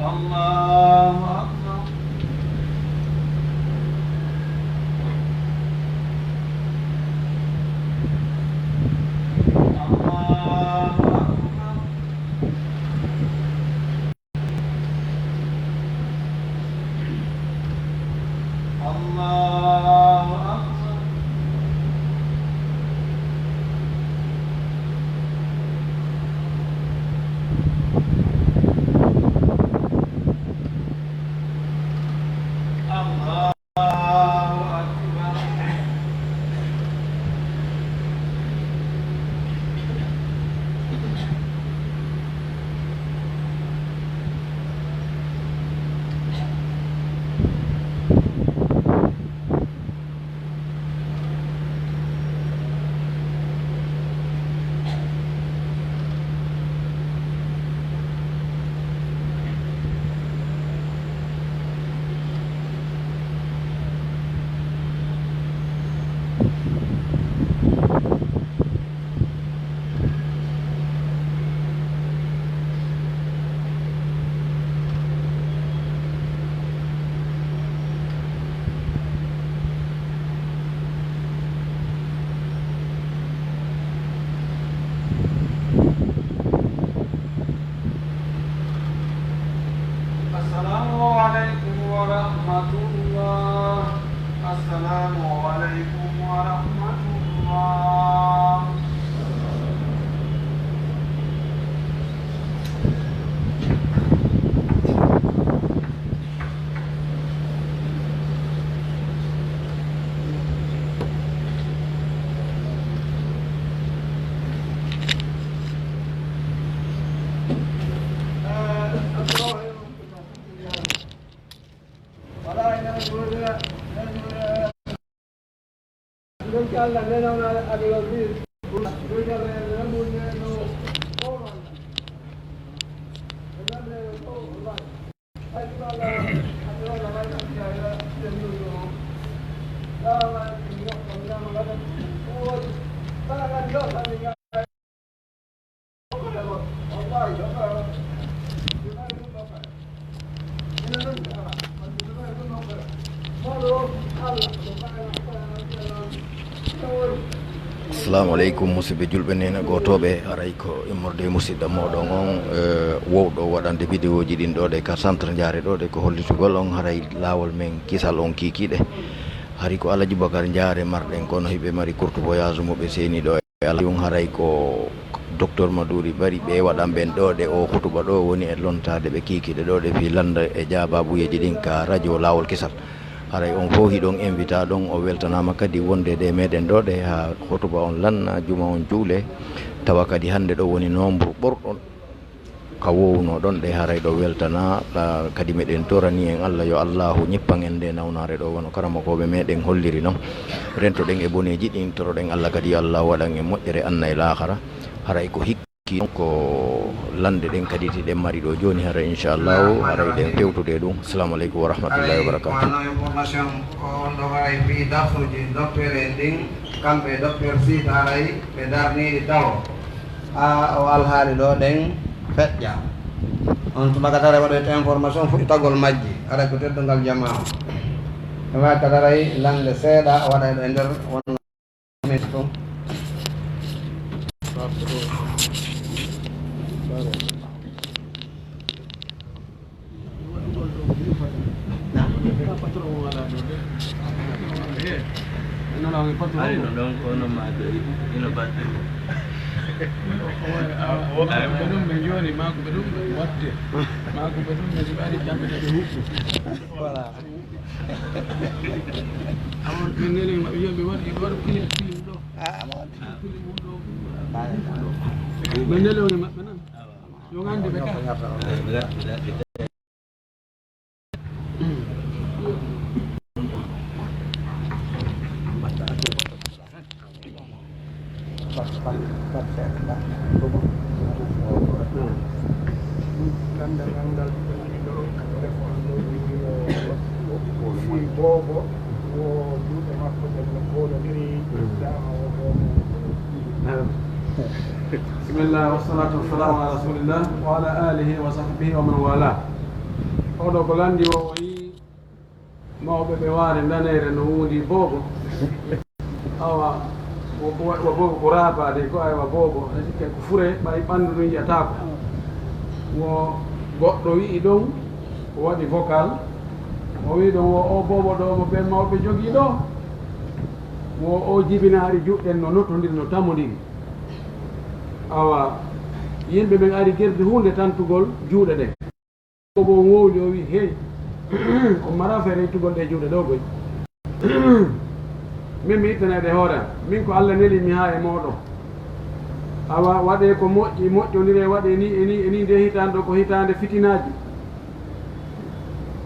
الله أكبر السلام عليكم ورحمة الله. Assalamualaikum musidɓe julɓe nena gotoɓe aray ko immorde musidɗo moɗon on wowɗo waɗande vidéo ji ɗin ɗo ɗe ka centre jaare ɗo ɗe ko hollitugol on haray lawol men kisal on kikiɗe hari ko Alaji Bakar jaare marɗen kono hiɓe mari courte voyage moɓe seni ɗo e ala on haray ko docteur Madouri bari ɓe waɗan ɓen ɗo ɗe o hutuba ɗo woni e lontade ɓe kikiɗe ɗo ɗe fi landa e jababuyeji ɗin ka radio lawol kisal haray on fof hiɗon invita ɗon o weltanama kadi wonde ɗe meɗen ɗo ɗe ha hotuba on lanna juma on juule tawa kadi hande ɗo woni nombre ɓorɗon ka wowno ɗon ɗe haray ɗo weltana kadi meɗen torani en Allah yo Allahu ñippan en nde nawnare ɗo wono karamakoɓe meɗen holliri noon rento ɗen e boneji ɗin toroɗen Allah kadi yo Allah waɗan en moƴƴere anna e lahara haray ko hikki ko lande ɗen kadi tiɗen mari ɗo joni haray inchallahu haray ɗen fewtude ɗum. Assalamu aleykum wa rahmatullahi wa barakatuh. wano information ko on ɗo haray fi darsuji docteur en ɗin kamɓe docteur Sid haray ɓe darniɗi taw ha o alhaali ɗo ɗen feƴƴa on tubaka tara waɗoyta information fuɗi tagol majji haray ko teddungal jama o e wawi kadaray lande seeɗa waɗa ɗo e nder wonno tum بسم الله والصلاة والسلام على رسول الله وعلى آله وصحبه ومن والاه. oɗo ko landi o yi mawɓe ɓe waare danere no wuundi boobo awa wo boobo ko raabade ko aywa boobo aɗa sikka ko fure ɓay ɓanndu ɗum yiyatako wo goɗɗo wi'i ɗum o waɗi vocal o wi ɗum o boobo ɗo mo ɓen mawɓe jogii ɗo wo o jibinaari juɗɗen no nottodiri no tamodiri awa yimɓe ɓen ari gerdi hunde tantugol juuɗe ɗen bobo wowli o wi hey o mara feere ittugol ɗe juuɗe ɗo boy min mi ittanede hoore am min ko Allah neli mi ha e moɗon awa waɗe ko moƴƴi moƴƴodire waɗe ni nde hitande ɗo ko hitande fitinaji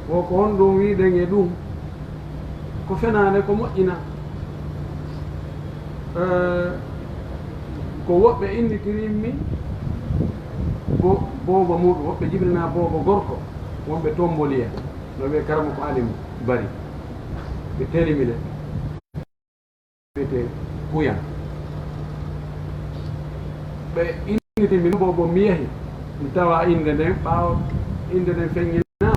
o ko on ɗum wiɗen e ɗum ko fenade ko moƴƴina ko woɓɓe innitirinmi boobo muɗum woɓɓe jibrina boobo gorko wonɓe tomboliya no wiye karama ko alimu bari ɓe terimile wiyete kuyan ɓe innitimi boobo mi yeehi mi tawa inde nden ɓaawa inde nden feŋñina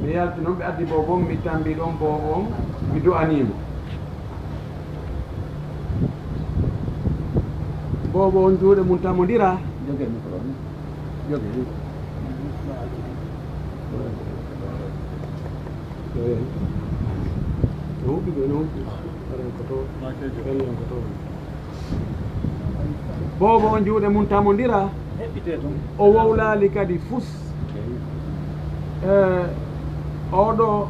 mi yalti noon ɓe addi boobo mi tambi ɗon boobo on mi du'animo boobo on juuɗe mum tamodira jogue micro ni jogue no huɓɓi ɗo no huɓɓi aɗen ko to ɓenni on ko to boobo on juuɗe mum tamodira o wowlali kadi fus oɗo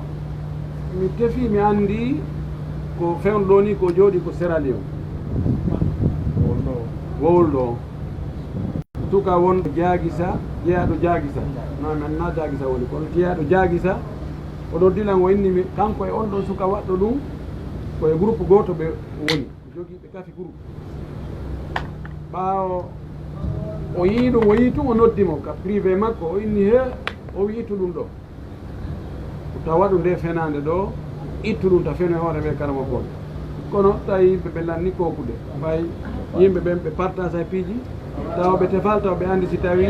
mi tefi mi andi ko fewnɗo ni ko jooɗi ko Sierra Leone wowlɗo tuka won jaagisa jeeyaɗo jaagisa non na jaagisa woni kono jeeyaɗo jaagisa oɗo dilan o innimi kanko e on ɗon suka waɗɗo ɗum koye groupe goto ɓe woni jogii ɓe kafi groupe ɓaawo o yii ɗum o yii tun o noddimo ka privé makko o inni he o wi ittu ɗum ɗo tawa ɗum nde fenande ɗo ittu ɗum ta feno e hoore ɓe karama gol kono tawi ɓe lanni kokude ɓay yimɓe ɓen ɓe partage a piiji tawa ɓe tefal taw ɓe anndi si tawi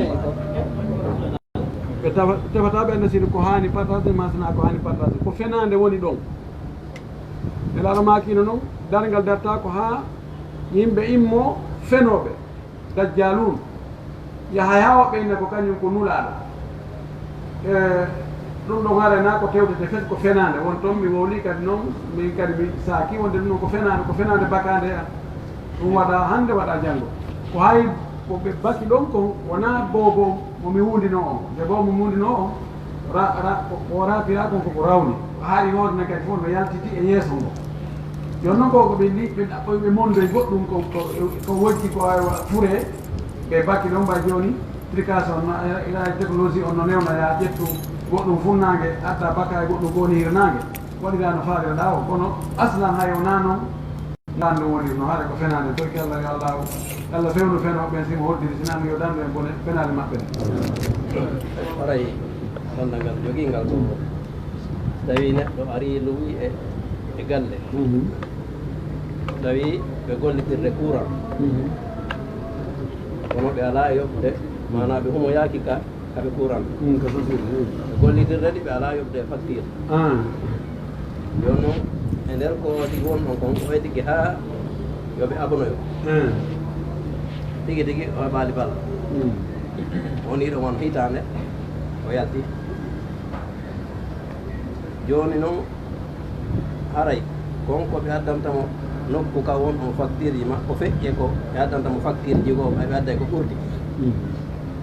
ɓe tefata ɓe annda sino ko haani partage masana ko haani partage ko fenande woni ɗon elaɗo makino noon dargal darta ko ha yimɓe immo fenoɓe dajjalun yaha ha woɓɓe inne ko kañum ko nulaɗo ɗum ɗon harana ko tewtete fes ko fenande won toon mi wowli kadi noon min kadi mi saaki wonde ɗum ko fenande bakande a ɗum waɗa hande waɗa janggo ko hay ko ɓe baki ɗon ko wona boobo momi wundino on nde bo mo wundino on o rapira kon koko rawni ko haari hoorene kadi fof no yaltiti e yeeso ngo joni noon ko ɓe li ɓe ɗaɓɓoy ɓe mondo e goɗɗum ko wojji ko fure ɓe baki ɗon mba joni application ila technologie on no newna ya ƴettu goɗɗum funnange adda bakka e goɗɗum ko woni hirnange waɗira no faarira ɗa o kono aslan hay wona noon landu woni no haade ko fenade toki Allah yo Allah fewnu fenoɓe ɓen simo hoddiri sinano yo dandu en bone fenade maɓɓe waray sondagal joguingal ko tawi neɗɗo ari luwi e galle tawi ɓe gollitirde courant kono ɓe ala e yoɓde mana ɓe humo yaaki ka kaɓe courant ɓe gollitirde ɗi ɓe ala yoɓde facture joni noon e nder ko tigi won ɗon kon oye tigi ha yoɓe abonoyo tigi tigi o heɓali balla woni ɗo won hitande o yalti joni noon haray konko ɓe addantamo nokku ka won on facture ji makko feƴƴe ko ɓe addantamo facture ji goo ɓe adday ko ɓurdi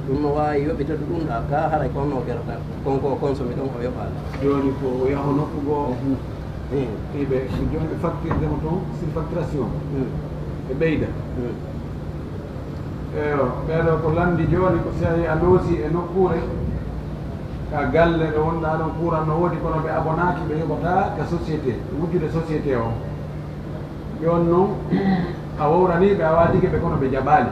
ɗum no wawi yoɓitede ɗum ɗa ka haray konno gerata konko consommé ɗon o yoɓali joni ko yaha nokku goo ɓe joni ɓe facture demo toon surfacturation ɓe ɓeyda eyo ɓeɗo ko landi joni ko so a loosi e nokkure ka galle ɗo wonɗa ɗon courant no woodi kono ɓe abonaki ɓe yoɓata ka société wujjude société o joni noon a wowraniɓe a waadigue ɓe kono ɓe jaɓali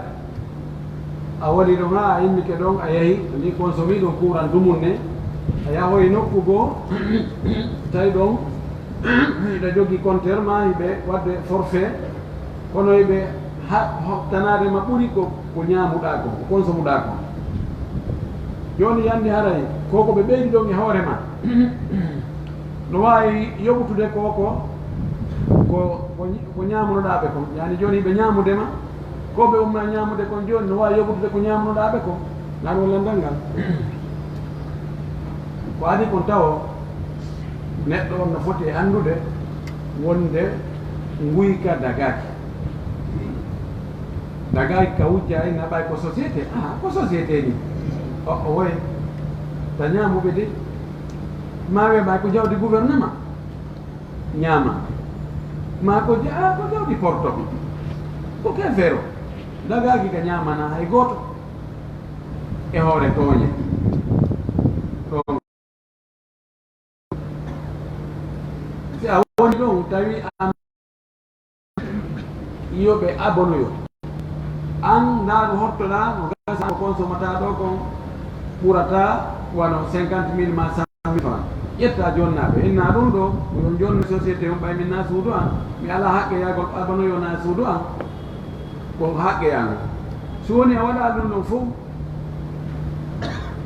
a waɗi ɗum ha a immike ɗon a yeehi ni consommé ɗum courant dumum ne a yahoye nokku goo tawi ɗon hiɓe jogui compteur ma hiɓe wadde forfait kono hiɓe tanade ma ɓuuri ko ñamuɗa ko consommuɗa ko joni yandi haray koko ɓe ɓeydi ɗon e hoore ma no wawi yoɓutude koko ko ñamunoɗaɓe kon yani joni ɓe ñamudema ko ɓe umma ñamude kon joni no wawi yoɓutude ko ñamunoɗaɓe kon nan walla ndangal ko adi kon taw neɗɗo on no foti andude wonde guyka dagaki ka wujja ina ɓay ko société ko société ni o woy ta ñamuɓe de ma we ɓay ko jawdi gouvernement ñama ma ko jawdi porto ko ke vero dagaki ka ñamana hay goto e hoore tooñe si a woni ɗon tawi an yoɓe abonoyo an nda ɗo hottoɗa no gasa ko consommata ɗo kon ɓurata wano 50 000 ma 100 000 francs ƴetta jonnaɓe inna ɗum ɗo yon jonni société on ɓay min na suudu an mi ala haqqe yagol abonoyo na suudu an ko haqqe yango so woni a waɗa ɗum ɗon fof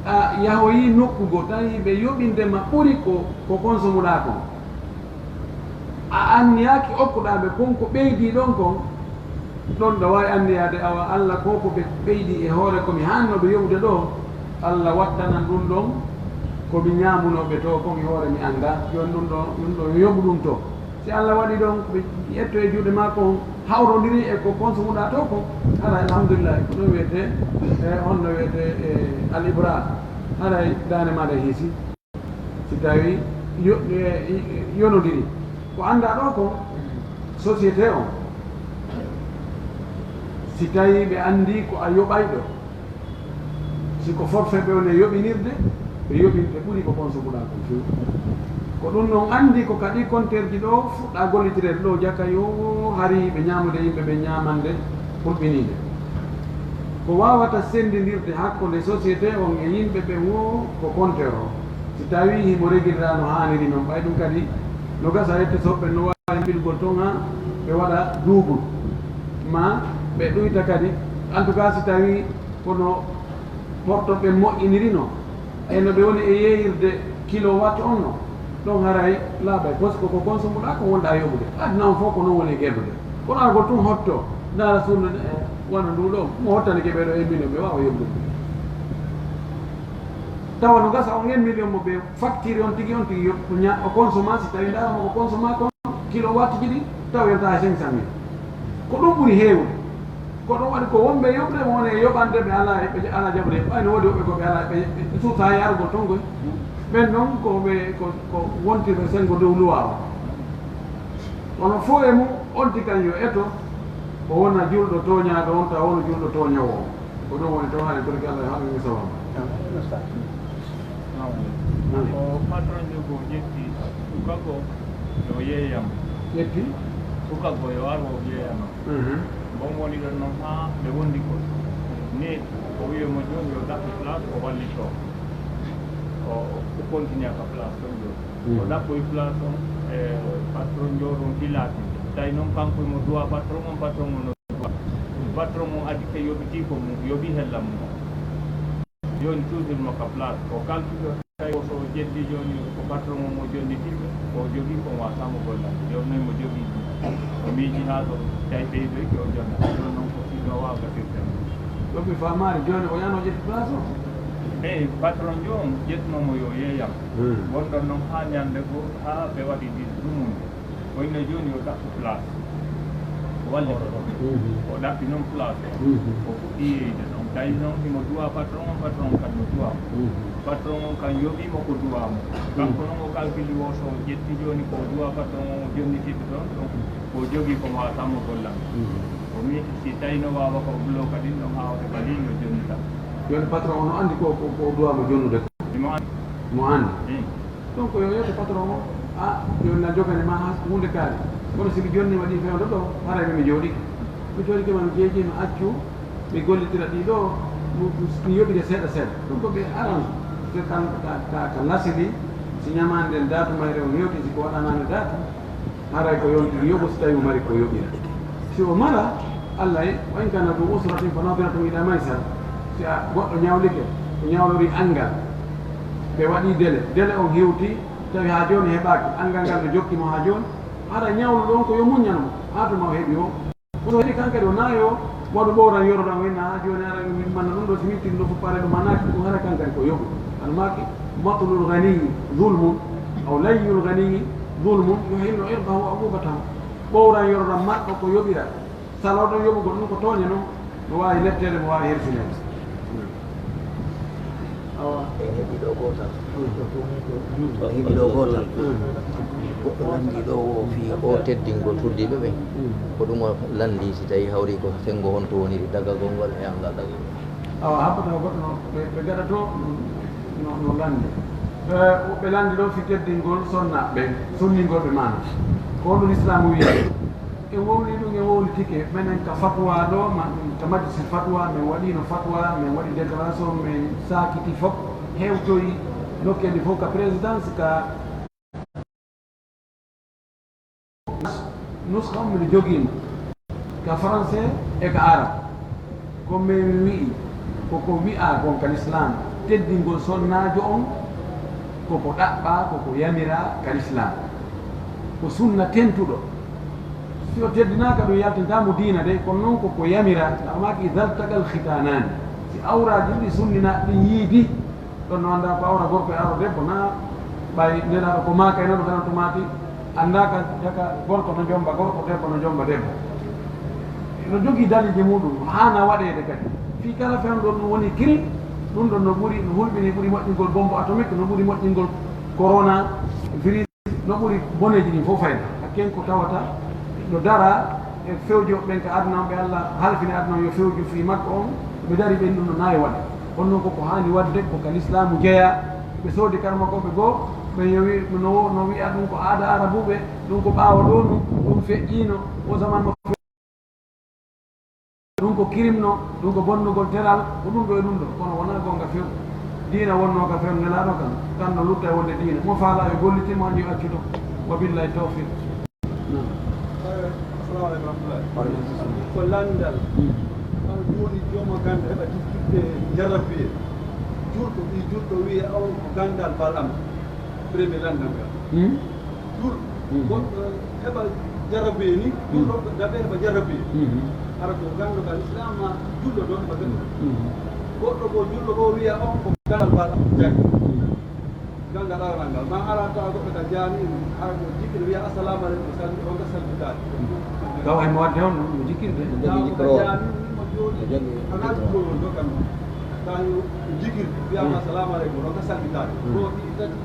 a yahoyi nokkugo tawi ɓe yoɓindema ɓuri ko consommuɗa kon a anniyaki okkuɗaɓe kon ko ɓeydi ɗon kon ɗon ɗo wawi andiyade awa Allah ko ɓe ɓeydi e hoore komi hannoɓe yoɓude ɗo Allah wattanan ɗum ɗon komi ñamunoɓe to kon e hoore mi anda joni ɗum ɗo yoɓu ɗum to si Allah waɗi ɗon ɓe ƴetto e juuɗe ma kon hawrodiri e ko consommuɗa to kon haɗa alhamdulillahi ko ɗum wiyete honno wiyete al ibra haɗay dane maɗa hiisi si tawi yonodiri ko anda ɗo kon société o si tawi ɓe andi ko a yoɓayɗo siko forfait ɓe one yoɓinirde ɓe yoɓinte ɓuuri ko consommuɗa kon fewi ko ɗum noon andi ko kadi compteur ji ɗo fuɗɗa gollitirede ɗo jakka yo hari ɓe ñamude yimɓe ɓe ñamande ɓurɓinide ko wawata sendidirde hakkude société on e yimɓe ɓe wo ko compteur o si tawi himo reguirɗa no hanniri noon ɓay ɗum kadi no gasa rette soɓɓe no wawi mbiɗgol toon ha ɓe waɗa duubul ma ɓe ɗuyta kadi en tout cas si tawi kono portoɓe moƴƴinirino eno ɓe woni e yeeyirde kilowatt on no ɗon haray laaɓay par ce que ko consommuɗa ko wonɗa yoɓude aduna on fof ko noon woni gerdude kono argo tun hotto dara sunnude wona ndu ɗo mo hottani ke ɓeɗo 1 million ɓe wawa yoɓude tawa no gasa on 1 million mo ɓe facture on tigui o consomme si tawi daramo ko consomme kon kilowatt ji ɗi taw yonta 500 000 ko ɗum ɓuuri heewde ko ɗum waɗi ko wonɓe yoɓde mo woni e yoɓande ɓe ala jaɓde ɓayno woodi woɓɓe koɓe ala ɓe suuta ha yarugol ton koy ɓen noon ko wontirɓe sengo dow luwa o ono fof e mum onti kan yo eto o wona julɗo toñaɗo on taw wono julɗo toñowo o ko ɗum woni to hani torki Allah haɓimi sawama o patron jogo ƴetti sukago yo yeeyam ƴetti sukago yo ar o yeeyama bon woni ɗon noon ha ɓe wondi ko ni o wiyemo joni yo ɗaɓɓi place o wallito o continue ka place ɗon joni o ɗaɓɓoye place on e patron joɗon hilati tawi noon kanko mo duwa patron on no duwa patron on adi ke yoɓiti ko mum yoɓi hellam mum joni toujours mo ka place o calcule tawi so jeddi joni ko patron on mo jonditirɓe o jogui kon wasamo gollade joni noon mo jogui o miiji ha ɗo tawi ɓeydoyke o jonna ɗon noon ko ɗo wawa gasirten ɗoɓe famari joni o yano ƴetti place o eyi patron joni ƴettunomo yo yeeyam wonɗon noon ha ñande go ha ɓe waɗi ɗi ɗumunde oyno joni o ɗaɓɓu place o wallito ɗon o ɗaɓɓi noon place o fuɗɗi yeyde noon tawi noon imo duwa patron on kadi no duwamo patron on kan yoɓimo ko duwamo kanko noon o calcule o so ƴetti joni ko duwa patron on o jonnitiɓe ɗon ɗon ko jogui ko wasamo gollam o miiti si tawi no wawa ko bulo kadi ɗon hawde kadi yo jonnita joni patron o no andi ko duwamo jonnude mo andi donc yo yetto patron o joni na joganima ha hunde kaali kono simi jonni waɗi fewde ɗo harayɓe mi jooɗike man jeeji mi accu mi gollitira ɗiɗo mi yoɓide seeɗa seeɗa ɗum ko ɓe arrange so ka lasili si ñamande nden datu mayre o hewti siko waɗanani datu haray ko yontiri yoɓo so tawi o mari ko yoɓira si o mara Allah wa in kana du usratin fa nadiratun ila maysara si a goɗɗo ñawlike ñawlori angal ɓe waɗi délai on hewti tawi ha joni heɓaki angal ngal ɓe jokkimo ha joni haɗa ñawlo ɗon ko yo muññanmo ha to ma o heeɓi o so heeɗi kankadi o naayo waɗu ɓowran yoroɗan wenna ha joni ara min manna ɗum ɗo so mittini ɗo fof pare ɗum manaki ɗum hara kankadi ko yoɓu almaki matlul ganiyi zulmun aw layyul ganiyi zulmun yuhillu irdahu abubatahu ɓowran yoroɗan maɗɗo ko yoɓira saloɗon yoɓugol ɗum ko tooñe noon no wawi lettede mo wawi hersinede awa heɓi ɗo gotal o heɓi ɗo gotal goɗɗo landi ɗo o fi o teddingol turdiɓe ɓen ko ɗum o landi si tawi hawri ko sengo honto woniri dagagol ngol e angal dagagol awa habbata goɗɗo ɓe gaɗa to no landi ɓe landi ɗo fi teddingol sonnaɓe sunningolɓe mana ko ɗum islamu wiya en wowni ɗum en wowni tike minen ka fatwa ɗo ka majlisi fatwa min waɗino fatwa min waɗi déclaration min sakiti fof hewtoyi nokkendi fof ka présidence ka nuska on mbiɗa joguima ka français e ka arabe ko min wi'i koko wi'a gon ka l'islam teddingol sonnajo on koko ɗaɓɓa koko yamira ka l'islam ko sunna tentuɗo si o teddinaka ɗum yaltintamo diina de kono noon koko yamira amaki idaltagal khitanani si awraji ɗi sunnina ɗi yiidi ɗon no anda ko awra gorko e awra debbo na ɓay nenaɗo ko maka enoɗo ganan tumati andaka jaka gorko no jomba gorko debbo no jomba debbo no jogui dalilji muɗum hana waɗede kadi fi kala fen ɗon ɗum woni kiri ɗum ɗon no ɓuuri no hulɓini ɓuuri moƴƴingol bombe atomique no ɓuuri moƴƴingol corona virus no ɓuuri boneji ɗin fof fayda hakken ko tawata no dara e fewji ɓen ka adnamɓe Allah halfini adnam yo fewju fi makko on ɓe dari ɓen ɗum no nawi waɗde on noon koko hani wadde ko ka l'islamu jeeya ɓe soodi karmakoɓe goo ɓe yowi no wiya ɗum ko aada arabuɓe ɗum ko ɓaawa ɗo ɗum feƴƴino o zaman mo ɗum ko kirimno ɗum ko bonnugol teral ko ɗum ɗo e ɗum ɗo kono wona gonga few diina wonno ka few nelaɗo kan kan no lutta e wonde diina mo faala e gollitima andi o accuɗo wa billahi tawfiq ko landal on joni jooma ganda heɓa tiftirde jarrabiye julɗo wiya on ko gandal balama premier landal ngal julɗo goɗɗo heɓa jarrabiye ni julɗo daɓe heɓa jarrabiye ara ko ganduɗa l'islam ma julɗo ɗon heɓa ganda goɗɗo ko julɗo ko wiya on ko gandal balama jaggi gandal aral ngal ma ala tawa goɗɗo ka jaani ara ko jikkiri wiya assalamu aleykum salli on ka salmitade taw hay mo wadde on ɗum jikkirde jikirde wiyama assalamu aleykum on ka salmitade ɗo ɗiɗi tati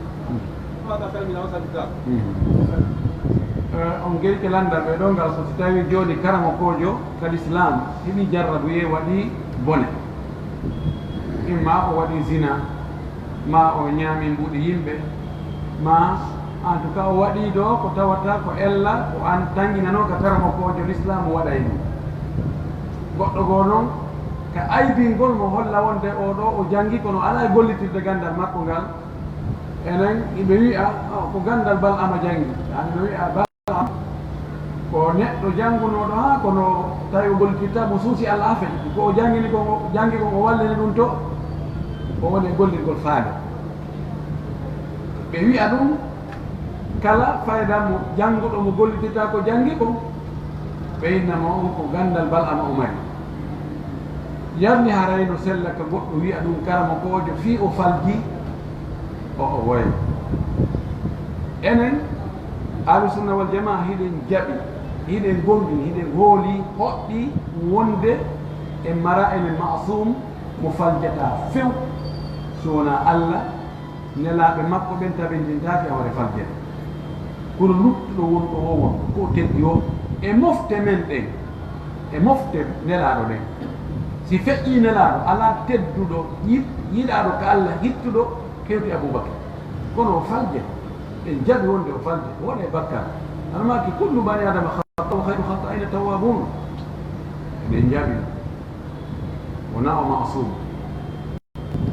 maka salmina o salmitade on gueƴke landal ɓe ɗo ngal so si tawi joni karama kojo kadi islam heɓi jarrabuye waɗi bone imma o waɗi zina ma o ñaami mbuɗi yimɓe ma en tout cas o waɗi ɗo ko tawata ko ella o an tanguinano ka karama kojo l'islam waɗay ɗum goɗɗo goo noon ka aybingol mo holla wonde oɗo o janggi kono ala e gollitirde gandal makko ngal enen iɓe wiya ko gandal bal ama janggi an ɓe wiya bal am ko neɗɗo janngunoɗo ha kono tawi o gollitirta mo suusi Allah ha feƴi ko o jangini ko janggi ko o wallini ɗum to o woni e gollirgol faade ɓe wiya ɗum kala fayda mo jannguɗo mo gollitirta ko janggi ko ɓe innama on ko gandal bal ama o mari yarni harayno sella ka goɗɗo wiya ɗum karama kojo fi o falji o woya enen ahlu sunna wal jamaa hiɗen jaɓi hiɗen gonɗi hiɗen hooli hoɗɗi wonde e mara enen masum mo faljata few so wona Allah nelaɓe makko ɓen tabindintaki awre faljete kono luttuɗo wonɗo o won ko teddi o e mofte men ɗen e mofte nelaɗo ɗen si feƴƴi nelaɗo ala tedduɗo yiɗaɗo ka Allah hittuɗo hewti Aboubacry kono o falje en jaɓi wonde o falje o waɗa e bakkar anamaki kullu bani adama khata wa khayru khata'ina tawwabun eɗen jaɓi wona o masum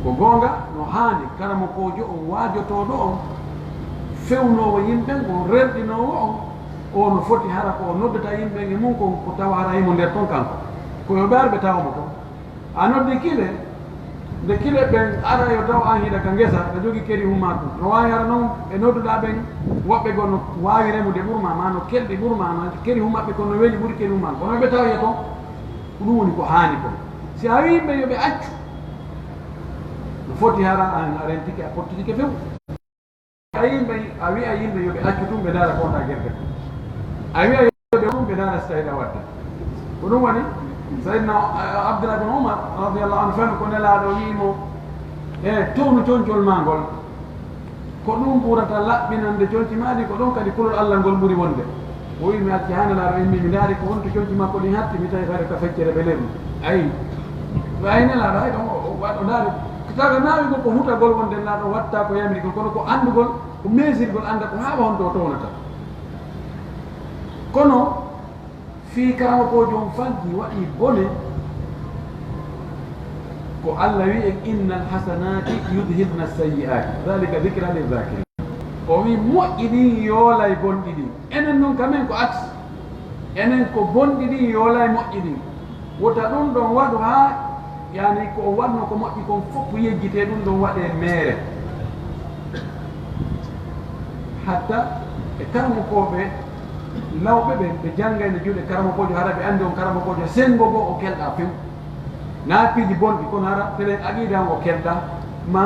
ko gonga no haani karama kojo on waajotoɗo on fewnowo yimɓe on rerɗinowo on no foti hara ko o noddata yimɓe e mum ko tawa hara himo nder ton kanko koyo ɓe arɓe tawamo ko a noddi kiɓe nde kile ɓen ara yo taw an hiɗa ka ngesa aɗa jogii kedi hummaku no wawi hara noon e nodduɗa ɓen woɓɓe goo no wawi remude ɓurma ma no kelɗi ɓurma ma kedi hummaɓe kono weeli ɓuuri kedi hummaɓe kono ɓe tawi toon ko ɗum woni ko haani ko si a wi ɓe yoɓe accu no foti hara an a rentike a pottitike few a yimɓe a wiya yimɓe yoɓe accu tum ɓe dara konɗa guerde a wiya yoɓe ɗum ɓe dara so tawiɗa wadde ko ɗum woni sayidna abdoulah bin oumar radiallahu anhu fami ko nelaɗo wiimo e townu coñcol ma ngol ko ɗum ɓurata laɓɓinande coñci maɗi ko ɗon kadi kulol allah ngol ɓuuri wonde o wi mi acci ha nelaɗo immi mi daari ko wonto coñci makko ɗin hatti mi tawi kadi ka feccere ɓe lerni ayi ay nelaɗo hay ɗon o daari taga nawigol ko hutagol wonde nelaɗo watta ko yamirigol kono ko andugol ko mesirgol anda ko haɓa honto o townata kono fi karama ko jom faggi waɗi bone ko allah wi en inna alhasanati yudhibna sayyi'ati dhalika dhikra lidhakirin o wi moƴƴi ɗin yoolay bonɗi ɗin enen noon kamen ko aks enen ko bonɗi ɗin yoolay moƴƴi ɗin wota ɗum ɗon waɗu ha yani ko o waɗno ko moƴƴi kon fof yejjite ɗum ɗon waɗe meere hatta e karama koɓe lawɓe ɓe janngayno juuɗe karama kojo hara ɓe anndi on karama kojo sengo goo o kelɗa few naapiiji bonɗi kono hara telen aqiida ngo kelɗa ma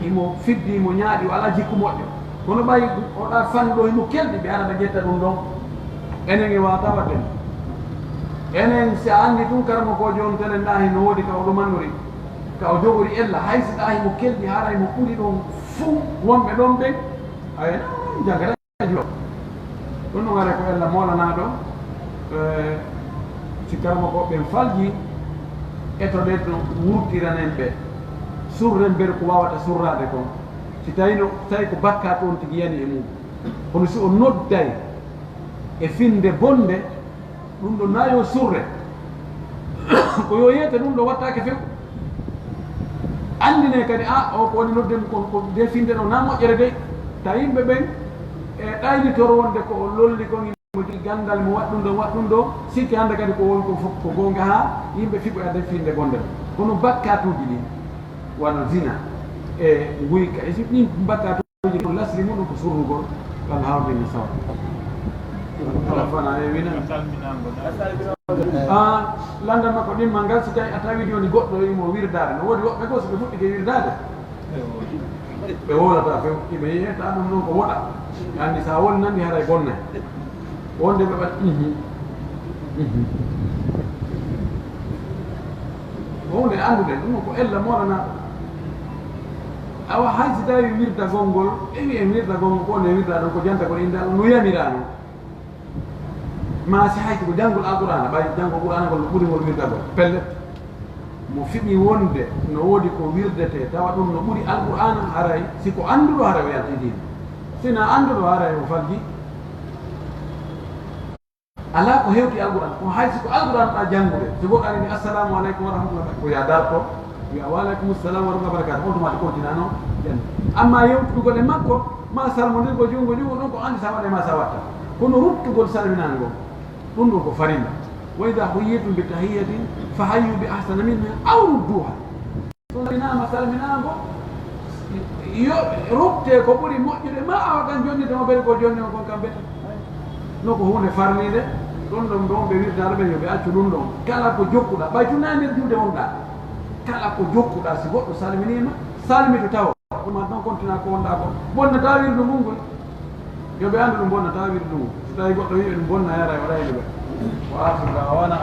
imo fiddi imo ñaaɗi o ala jikku moƴƴo kono ɓay oɗa fanɗo imo kelɗi ɓe ara ɓe ƴetta ɗum ɗon enen e wawata wadde enen si a anndi ɗum karama kojo on telen ɗahi no woodi ka o ɗumannori ka o jogori ella hay si ɗahi mo kelɗi hara imo ɓuri ɗon fuu wonɓe ɗon ɓen ay jangataji o ɗum ɗum ara ko ella molanaɗo si karama ko ɓen falji etoɗen no wurtiranen ɓe surren mbere ko wawata surrade kon si tawino tawi ko bakka toon tigi yani e mum kono si o nodday e finde bonde ɗum ɗo nayo surre ko yo yeyte ɗum ɗo wattake few andine kadi a o ko woni nodden ko de finde ɗo na moƴƴere dey ta yimɓe ɓen e ɗayni tor wonde ko o lolli kon mo gandal mo waɗɗum ɗo sikki hannde kadi ko woni ko fof ko gonga ha yimɓe fiɓo e ade finde bonde kono bakkatuji ɗi wano zina e guyka e si ɗin bakkatuji ɗo lasri muɗum ko surrugol kala hawdini sawa fana e wina landal makko ɗimmal ngal so tawi a tawi joni goɗɗo imo wirdade no woodi woɓɓe goo so ɓe fuɗɗike wirdade ɓe wolata few iɓe yeyata ɗum noon ko woɗa andi sa wolnandi haray bonna wonde ɓe ɓat wonde andude ɗum ko ella morana awa hay si tawi wirda gongol ɓewi en wirda gongol ko ne wirda ɗon ko janta ko inda no yamirano ma si haysi ko janngol alqur'ana ɓay janngol qur'ana ngol ɓuri ngol wirdagol pellet mo fiɓi wonde no woodi ko wirdete tawa ɗum no ɓuri alqur'ana haray siko annduɗo haray o yalta diina sina annduɗo haray o faggi ala ko hewti alqur'an ko hay siko alqur'an ɗa janngude so goɗɗo arini assalamu aleykum wa rahmatullah ko ya darto wiya wa aleykum salam wa rahmatullah barakatu on tumati continua noon jannde amma yewtudugol e makko ma salmodirgo junngo ɗum ko anndi sa waɗe ma sa watta kono ruttugol salminango ɗum ɗo ko farilla wa ida huyyitum bi tahiyatin fa hayyu bi ahsana minha aw rudduha so salminama salminago yo rutte ko ɓuri moƴƴude ma awa kan jonnitemo ɓeri ko jonni on kon kam beta no ko hunde farlide ɗum ɗon ɗon ɓe wirdaɗo ɓen yoɓe accu ɗum ɗon kala ko jokkuɗa ɓay tuna nder juude wonɗa kala ko jokkuɗa si goɗɗo salminima salmitu taw ɗuma ɗon continua ko wonɗa ko bonnata wirdu ngun ngol yoɓe anndu ɗum bonnata wirdu ngu so tawi goɗɗo wiɓe ɗum bonna yara e waɗayde ɓe wa akhiru da'wana